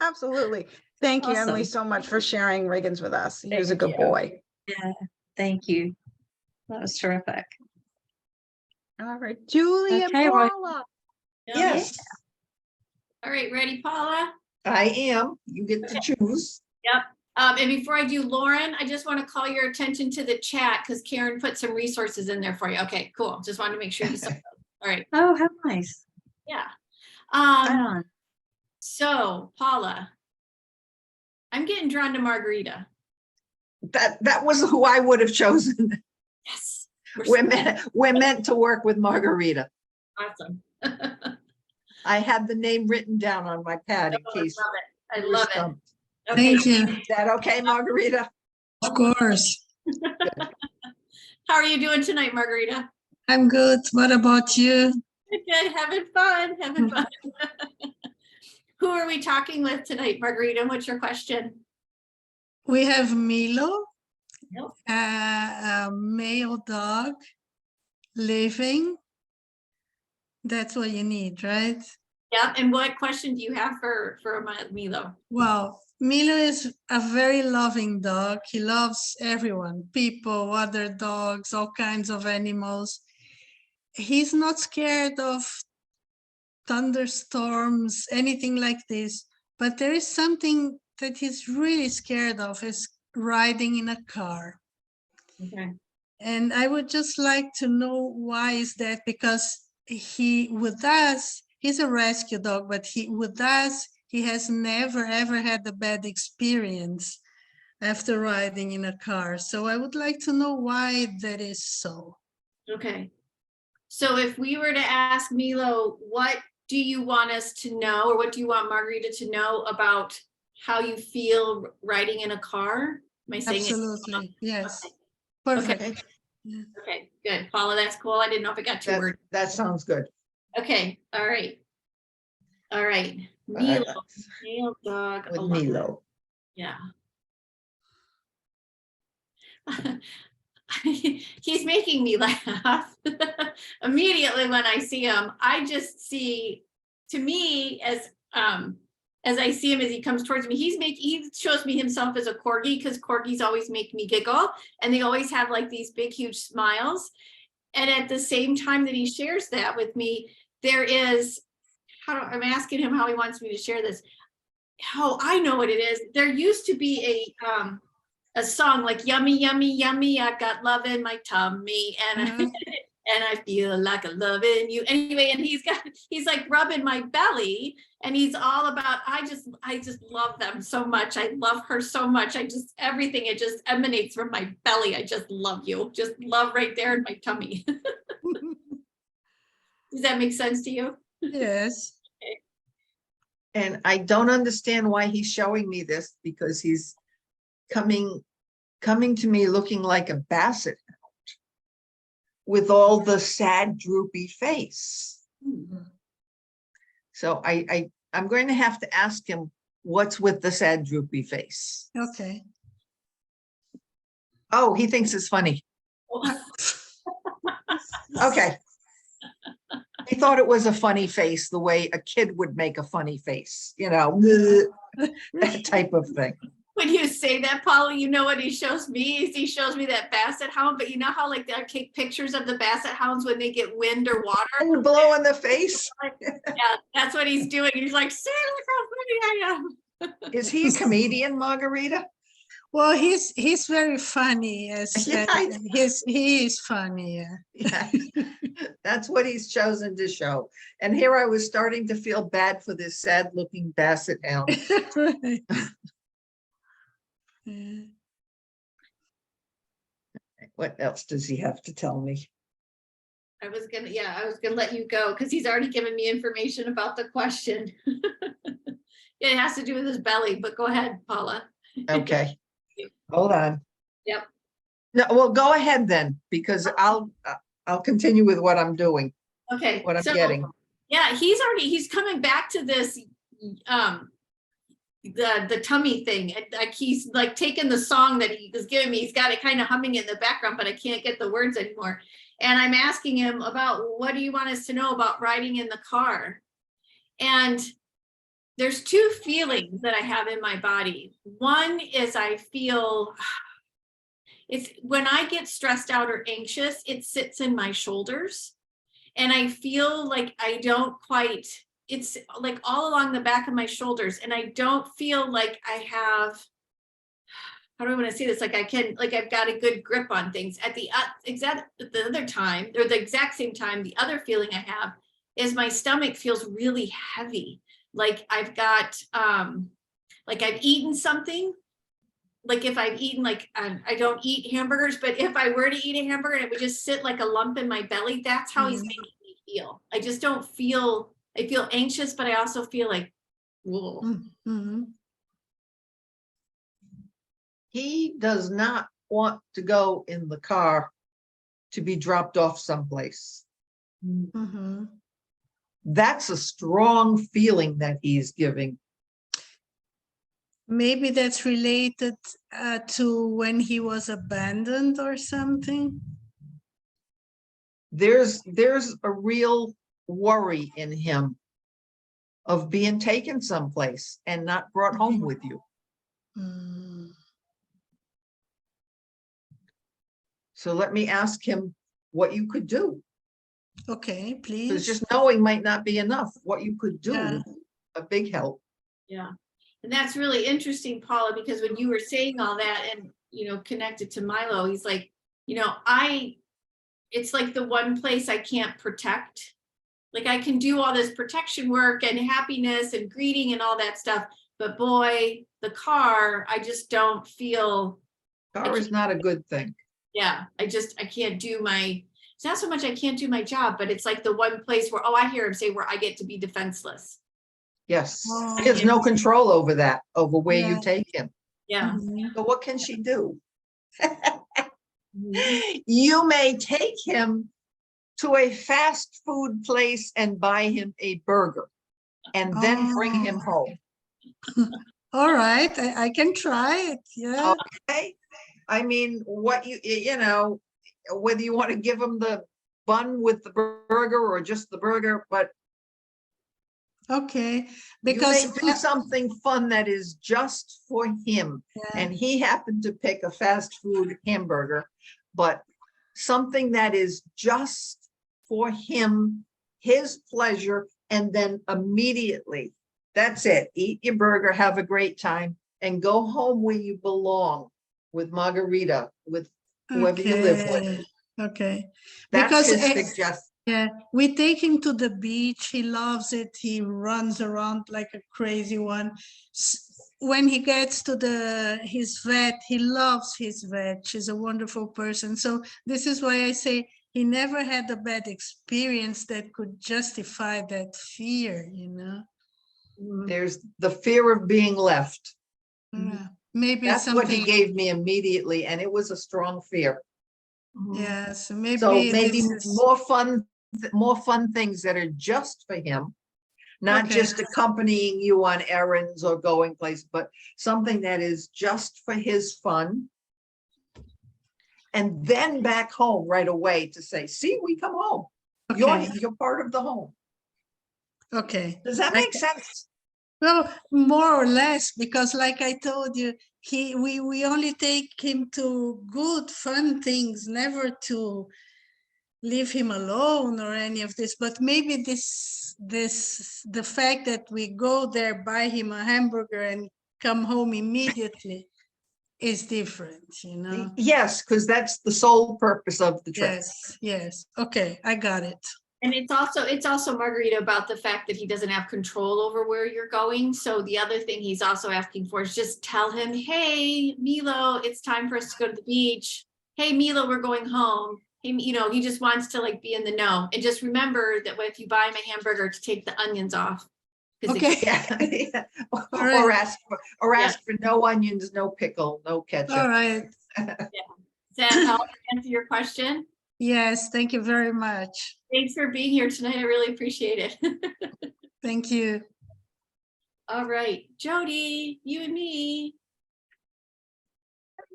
Absolutely. Thank you, Emily, Awesome. so much for sharing Riggins with us. He was a Thank good you. boy. Yeah, thank you. That was terrific. All right, Julie and Okay, Roy. Paula. Yes, All right, ready, Paula? I am. You get to choose. Yep. And before I do, Lauren, I just want to call your attention to the chat because Karen put some resources in there for you. Okay, cool. Just wanted to make sure you saw those. All right. Oh, how nice. Yeah. Right on. So Paula, I'm getting drawn to Margarita. That was who I would have chosen. Yes. We're meant to work with Margarita. Awesome. I had the name written down on my pad in case. I love it. Okay. Thank you. Is that okay, Margarita? Of course. How are you doing tonight, Margarita? I'm good. What about you? Good, having fun, having fun. Who are we talking with tonight, Margarita? What's your question? We have Milo, Yep. a male dog living. That's what you need, right? Yep. And what question do you have for Milo? Well, Milo is a very loving dog. He loves everyone, people, other dogs, all kinds of animals. He's not scared of thunderstorms, anything like this. But there is something that he's really scared of, is riding in a car. Okay. And I would just like to know why is that, because he, with us, he's a rescue dog, but with us, he has never ever had a bad experience after riding in a car. So I would like to know why that is so. Okay. So if we were to ask Milo, what do you want us to know, or what do you want Margarita to know about how you feel riding in a car? Am I saying Absolutely, yes. Perfect. Okay, Yeah. okay, good. Paula, that's cool. I didn't know if it got too weird. That sounds good. Okay, all right. All right. Milo, male dog. With alone. Milo. Yeah. He's making me laugh immediately when I see him. I just see, to me, as I see him as he comes towards me, he shows me himself as a corgi, because corgis always make me giggle, and they always have like these big, huge smiles. And at the same time that he shares that with me, there is, I'm asking him how he wants me to share this. Oh, I know what it is. There used to be a song like yummy, yummy, yummy, I got love in my tummy, and and I feel like a loving you. Anyway, and he's like rubbing my belly, and he's all about, I just love them so much. I love her so much. Everything, it just emanates from my belly. I just love you. Just love right there in my tummy. Does that make sense to you? Yes. Okay. And I don't understand why he's showing me this, because he's coming to me looking like a basset hound with all the sad, droopy face. So I'm going to have to ask him what's with the sad, droopy face. Okay. Oh, he thinks it's funny. Okay. He thought it was a funny face, the way a kid would make a funny face, you know, that type of thing. When you say that, Paula, you know what he shows me is he shows me that basset hound, but you know how like they'll take pictures of the basset hounds when they get wind or water? And blow in the face. Yeah, that's what he's doing. He's like, see, look how funny I am. Is he a comedian, Margarita? Well, he's very funny. Yes, Yeah, he is funny. Yeah. Yeah. That's what he's chosen to show. And here I was starting to feel bad for this sad looking basset hound. Yeah. What else does he have to tell me? I was gonna let you go because he's already given me information about the question. It has to do with his belly, but go ahead, Paula. Okay, hold on. Yep. No, well, go ahead then, because I'll continue with what I'm doing, Okay. what I'm getting. Yeah, he's coming back to this the tummy thing, and like he's like taking the song that he was giving me, he's got it kind of humming in the background, but I can't get the words anymore. And I'm asking him about, what do you want us to know about riding in the car? And there's two feelings that I have in my body. One is I feel, it's when I get stressed out or anxious, it sits in my shoulders, and I feel like I don't quite, it's like all along the back of my shoulders, and I don't feel like I have, how do I want to say this? Like I've got a good grip on things. At the other time, or the exact same time, the other feeling I have is my stomach feels really heavy. Like I've got, like I've eaten something. Like if I've eaten, like I don't eat hamburgers, but if I were to eat a hamburger and it would just sit like a lump in my belly, that's how he's making me feel. I just don't feel, I feel anxious, but I also feel like, whoa. Mm-hmm. He does not want to go in the car to be dropped off someplace. Mm-hmm. That's a strong feeling that he's giving. Maybe that's related to when he was abandoned or something. There's a real worry in him of being taken someplace and not brought home with you. Mm. So let me ask him what you could do. Okay, Because please. just knowing might not be enough. What you could do, Yeah. a big help. Yeah. And that's really interesting, Paula, because when you were saying all that and, you know, connected to Milo, he's like, you know, it's like the one place I can't protect. Like I can do all this protection work and happiness and greeting and all that stuff. But boy, the car, I just don't feel. Car is not a good thing. Yeah, I can't do it's not so much I can't do my job, but it's like the one place where, I hear him say where I get to be defenseless. Yes, Oh, he has no control over that, over where Yeah. you take him. Yeah. Mhm. So what can she do? You may take him to a fast food place and buy him a burger and then bring him home. All right, I can try it. Yeah. Okay? I mean, what you know, whether you want to give him the bun with the burger or just the burger, but Okay, because because you may do something fun that is just for him. yeah. And he happened to pick a fast food hamburger, but something that is just for him, his pleasure, and then immediately, that's it. Eat your burger, have a great time, and go home where you belong with Margarita, with whoever you live with. Okay. That's Because his suggestion. yeah, we take him to the beach. He loves it. He runs around like a crazy one. When he gets to his vet, he loves his vet. She's a wonderful person. So this is why I say he never had a bad experience that could justify that fear, you know. There's the fear of being left. Yeah. Maybe That's what he something. gave me immediately, and it was a strong fear. Yes, maybe So maybe this is more fun things that are just for him, not Okay. just accompanying you on errands or going places, but something that is just for his fun. And then back home right away to say, see, we come home. Okay. You're part of the home. Okay. Does that make sense? Well, more or less, because like I told you, we only take him to good, fun things, never to leave him alone or any of this. But maybe the fact that we go there, buy him a hamburger and come home immediately is different, you know? Yes, because that's the sole purpose of the trip. Yes, yes. Okay, I got it. And it's also Margarita about the fact that he doesn't have control over where you're going. So the other thing he's also asking for is just tell him, hey, Milo, it's time for us to go to the beach. Hey, Milo, we're going home. Hey, you know, he just wants to like be in the know. And just remember that if you buy him a hamburger, to take the onions off. Okay. Yeah. right. Or ask for no onions, no pickle, no ketchup. All right. Does that help answer your question? Yes, thank you very much. Thanks for being here tonight. I really appreciate it. Thank you. All right, Jody, you and me.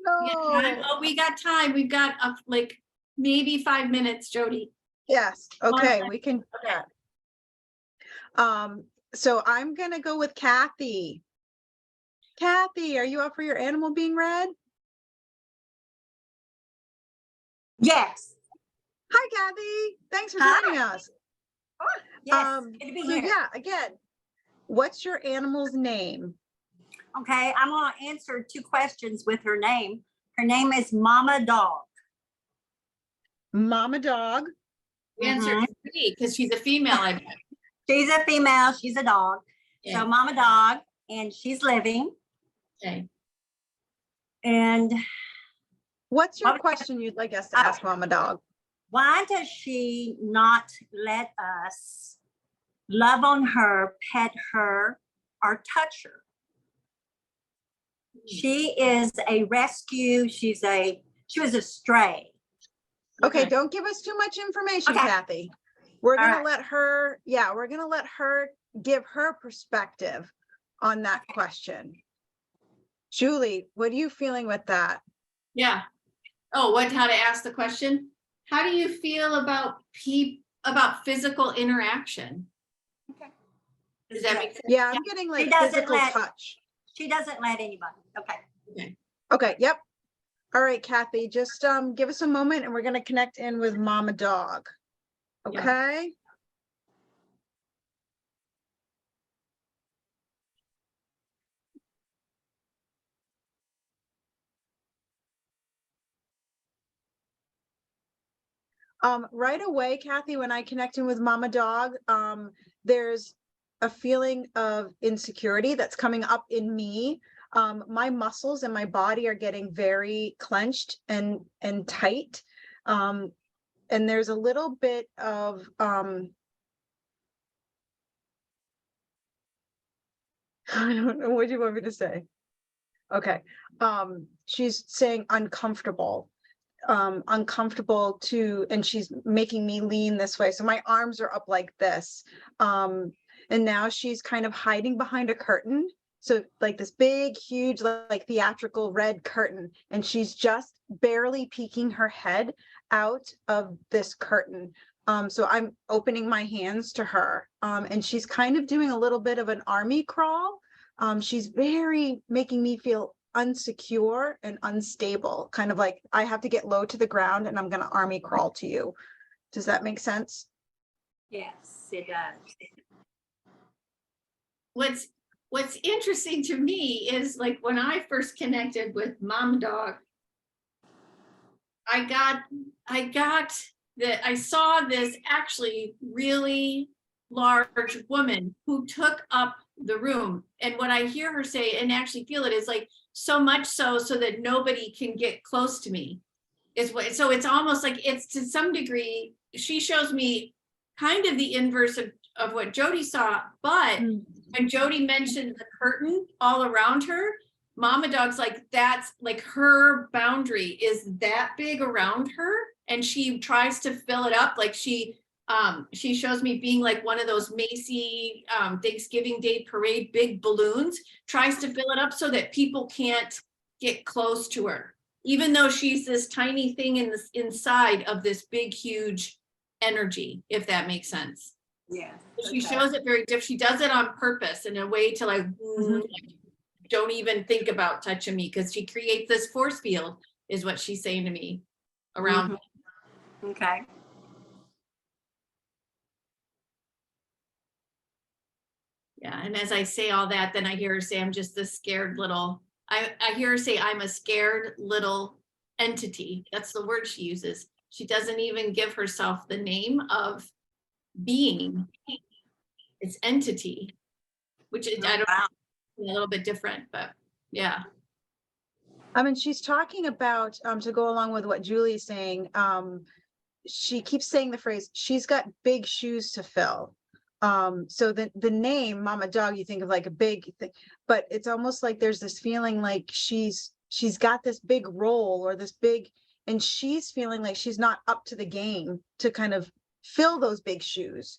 Hello. Oh, we got time. We've got like maybe 5 minutes, Jody. Yes, okay, we can do Okay. that. So I'm gonna go with Kathy. Kathy, are you up for your animal being read? Yes. Hi, Kathy. Thanks for Hi. joining us. Yes. Good to be So here. yeah, again, what's your animal's name? Okay. I'm going to answer 2 questions with her name. Her name is Mama Dog. Mama Dog. We answered because she's a female, I bet. She's a female. She's a dog. Yeah. So Mama Dog, and she's living. Okay. And What's your question you'd like us to ask Mama Dog? why does she not let us love on her, pet her, or touch her? She is a rescue. She was a stray. Okay, don't give us too much information, Okay. Kathy. We're All gonna right. let her, we're gonna let her give her perspective on that question. Julie, what are you feeling with that? Yeah. Oh, how to ask the question? How do you feel about physical interaction? Okay. Does that make sense? Yeah, I'm getting like physical touch. She doesn't let anybody. Okay. Okay. Okay, yep. All right, Kathy, just give us a moment and we're gonna connect in with Mama Dog. Okay? Right away, Kathy, when I connect in with Mama Dog, there's a feeling of insecurity that's coming up in me. My muscles and my body are getting very clenched and tight. And there's a little bit of I don't know, what do you want me to say? Okay. She's saying uncomfortable. uncomfortable to, and she's making me lean this way. So my arms are up like this. And now she's kind of hiding behind a curtain. So like this big, huge, like theatrical red curtain. And she's just barely peeking her head out of this curtain. So I'm opening my hands to her. And she's kind of doing a little bit of an army crawl. She's very making me feel unsecure and unstable, kind of like I have to get low to the ground and I'm going to army crawl to you. Does that make sense? Yes, it does. What's interesting to me is like when I first connected with Mom Dog, I saw this actually really large woman who took up the room. And what I hear her say and actually feel it is like, so much so that nobody can get close to me is what, so it's almost like it's to some degree, she shows me kind of the inverse of what Jody saw. But when Jody mentioned the curtain all around her, Mama Dog's like, that's like her boundary is that big around her. And she tries to fill it up. Like she shows me being like one of those Macy Thanksgiving Day parade, big balloons, tries to fill it up so that people can't get close to her, even though she's this tiny thing in this inside of this big, huge energy, if that makes sense. Yeah. She shows it very different. She does it on purpose in a way to like, don't even think about touching me, because she creates this force field, is what she's saying to me around me. Okay. Yeah, and as I say all that, then I hear her say, I'm just this scared little, I hear her say, I'm a scared little entity. That's the word she uses. She doesn't even give herself the name of being. It's entity, which is, I don't know, a little bit different, but yeah. I mean, she's talking about, to go along with what Julie's saying, she keeps saying the phrase, she's got big shoes to fill. So the name Mama Dog, you think of like a big thing, but it's almost like there's this feeling like she's got this big role or this big, and she's feeling like she's not up to the game to kind of fill those big shoes.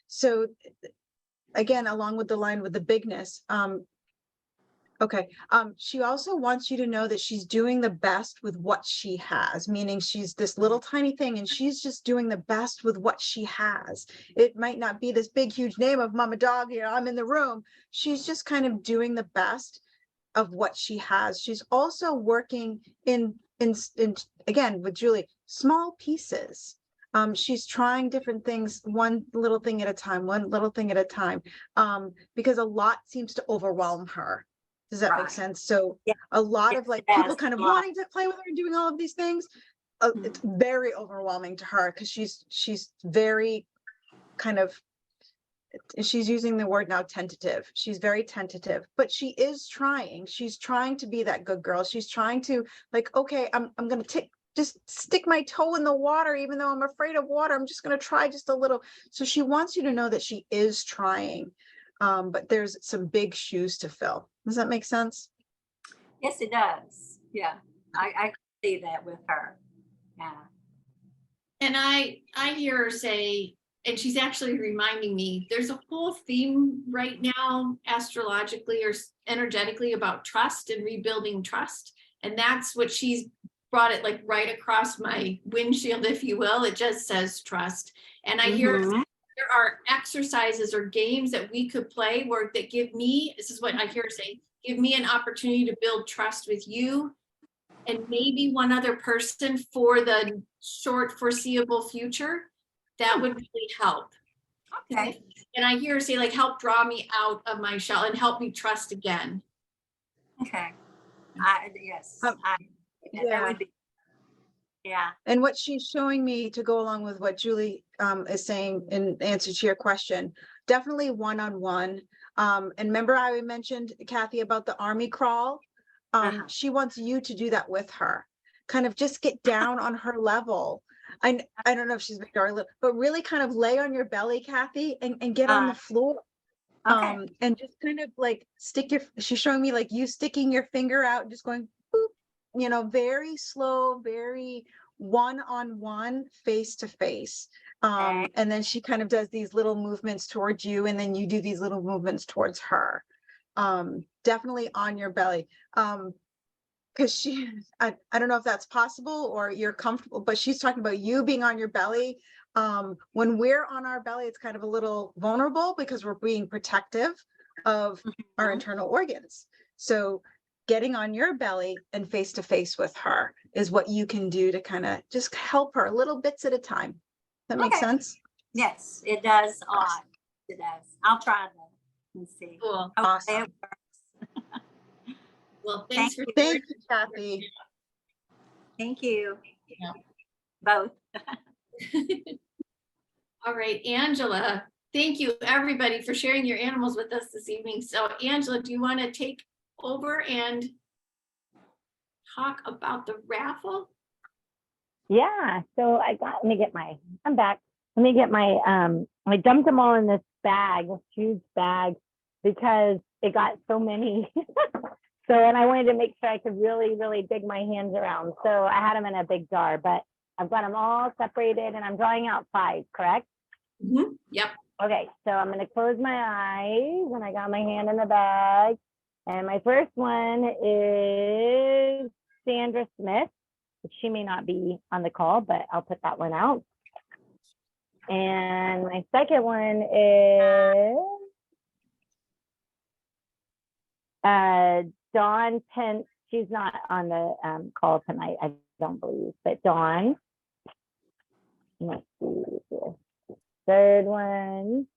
So again, along with the line with the bigness, okay. She also wants you to know that she's doing the best with what she has, meaning she's this little tiny thing and she's just doing the best with what she has. It might not be this big, huge name of Mama Dog, you know, I'm in the room. She's just kind of doing the best of what she has. She's also working in again, with Julie, small pieces. She's trying different things, one little thing at a time, because a lot seems to overwhelm her. Does that make sense? So yeah, a lot of like people kind of wanting to play with her and doing all of these things. It's very overwhelming to her because she's very kind of, she's using the word now, tentative. She's very tentative, but she is trying. She's trying to be that good girl. She's trying to like, okay, I'm going to just stick my toe in the water, even though I'm afraid of water. I'm just going to try just a little. So she wants you to know that she is trying. But there's some big shoes to fill. Does that make sense? Yes, it does. Yeah, I see that with her. Yeah. And I hear her say, and she's actually reminding me, there's a whole theme right now, astrologically or energetically, about trust and rebuilding trust. And that's what she's brought it like right across my windshield, if you will. It just says trust. And I hear there are exercises or games that we could play where that give me, this is what I hear her say, give me an opportunity to build trust with you and maybe one other person for the short foreseeable future. That would really help. Okay. And I hear her say, like, help draw me out of my shell and help me trust again. Okay. Yes. Yeah. That would be. Yeah. And what she's showing me, to go along with what Julie is saying in answer to your question, definitely one-on-one. And remember I mentioned, Kathy, about the army crawl. She wants you to do that with her. Kind of just get down on her level. I don't know if she's big or little, but really kind of lay on your belly, Kathy, and get on the floor. Okay. And just kind of like she's showing me like you sticking your finger out and just going boop, you know, very slow, very one-on-one, face-to-face. And then she kind of does these little movements towards you, and then you do these little movements towards her. Definitely on your belly. Because I don't know if that's possible or you're comfortable, but she's talking about you being on your belly. When we're on our belly, it's kind of a little vulnerable because we're being protective of our internal organs. So getting on your belly and face to face with her is what you can do to kind of just help her little bits at a time. That makes sense? Yes, it does. It does. I'll try that and see. Cool. Hopefully Awesome. it works. Well, thanks for. Thank you, Kathy. Thank you. Yeah. Both. All right, Angela, thank you everybody for sharing your animals with us this evening. So Angela, do you want to take over and talk about the raffle? Yeah, so I'm back. Let me get my, I dumped them all in this bag, this huge bag, because it got so many. So, and I wanted to make sure I could really, really dig my hands around. So I had them in a big jar, but I've got them all separated and I'm drawing out 5, correct? Mm-hmm. Yep. Okay, so I'm gonna close my eyes and I got my hand in the bag. And my first one is Sandra Smith. She may not be on the call, but I'll put that one out. And my second one is Dawn Pence. She's not on the call tonight, I don't believe, but Dawn. Let's see here. Third one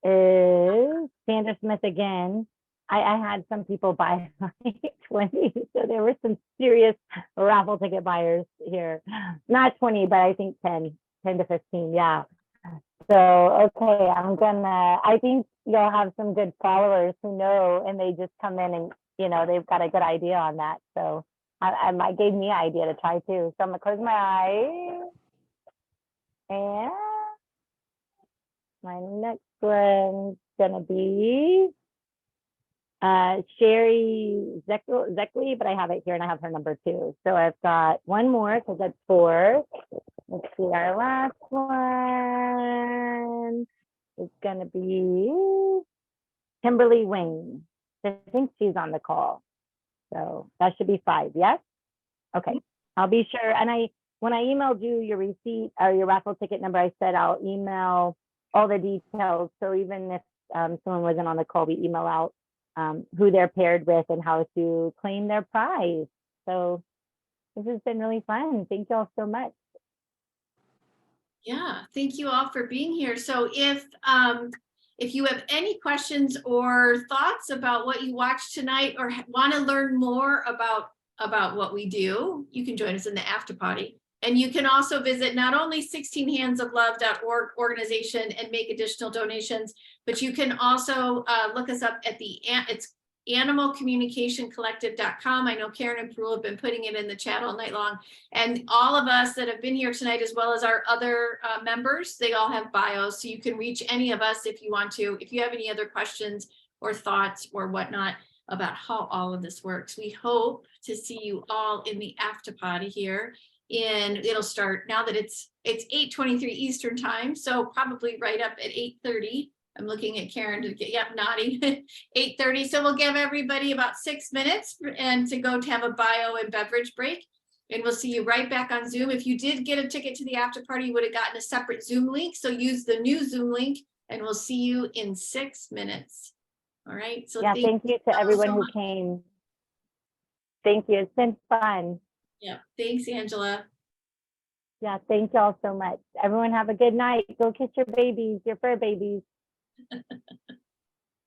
is Sandra Smith again. I had some people buy like 20, so there were some serious raffle ticket buyers here. Not 20, but I think 10 to 15, yeah. So, okay, I think you'll have some good followers who know, and they just come in and, you know, they've got a good idea on that. So I might gave me an idea to try too. So I'm gonna close my eyes. And my next one's gonna be Sherry Zeckley, but I have it here and I have her number too. So I've got one more because that's 4. Let's see, our last one is gonna be Kimberly Wayne. I think she's on the call. So that should be 5, yes? Okay, I'll be sure. And when I emailed you your receipt or your raffle ticket number, I said I'll email all the details. So even if someone wasn't on the call, we email out who they're paired with and how to claim their prize. So this has been really fun. Thank you all so much. Yeah, thank you all for being here. So if you have any questions or thoughts about what you watched tonight or want to learn more about what we do, you can join us in the after party. And you can also visit not only 16handsoflove.org organization and make additional donations, but you can also look us up at it's animalcommunicationcollective.com. I know Karen and Prue have been putting it in the chat all night long. And all of us that have been here tonight, as well as our other members, they all have bios. So you can reach any of us if you want to. If you have any other questions or thoughts or whatnot about how all of this works, we hope to see you all in the after party here. And it'll start now that it's 8:23 Eastern time. So probably right up at 8:30. I'm looking at Karen to get, yep, nodding. 8:30. So we'll give everybody about 6 minutes and to go to have a bio and beverage break. And we'll see you right back on Zoom. If you did get a ticket to the after party, you would have gotten a separate Zoom link. So use the new Zoom link and we'll see you in 6 minutes. All right. So yeah, thank you to everyone who came. Thank you. It's been fun. Yeah. Thanks, Angela. Yeah, thank y'all so much. Everyone have a good night. Go kiss your babies, your fur babies.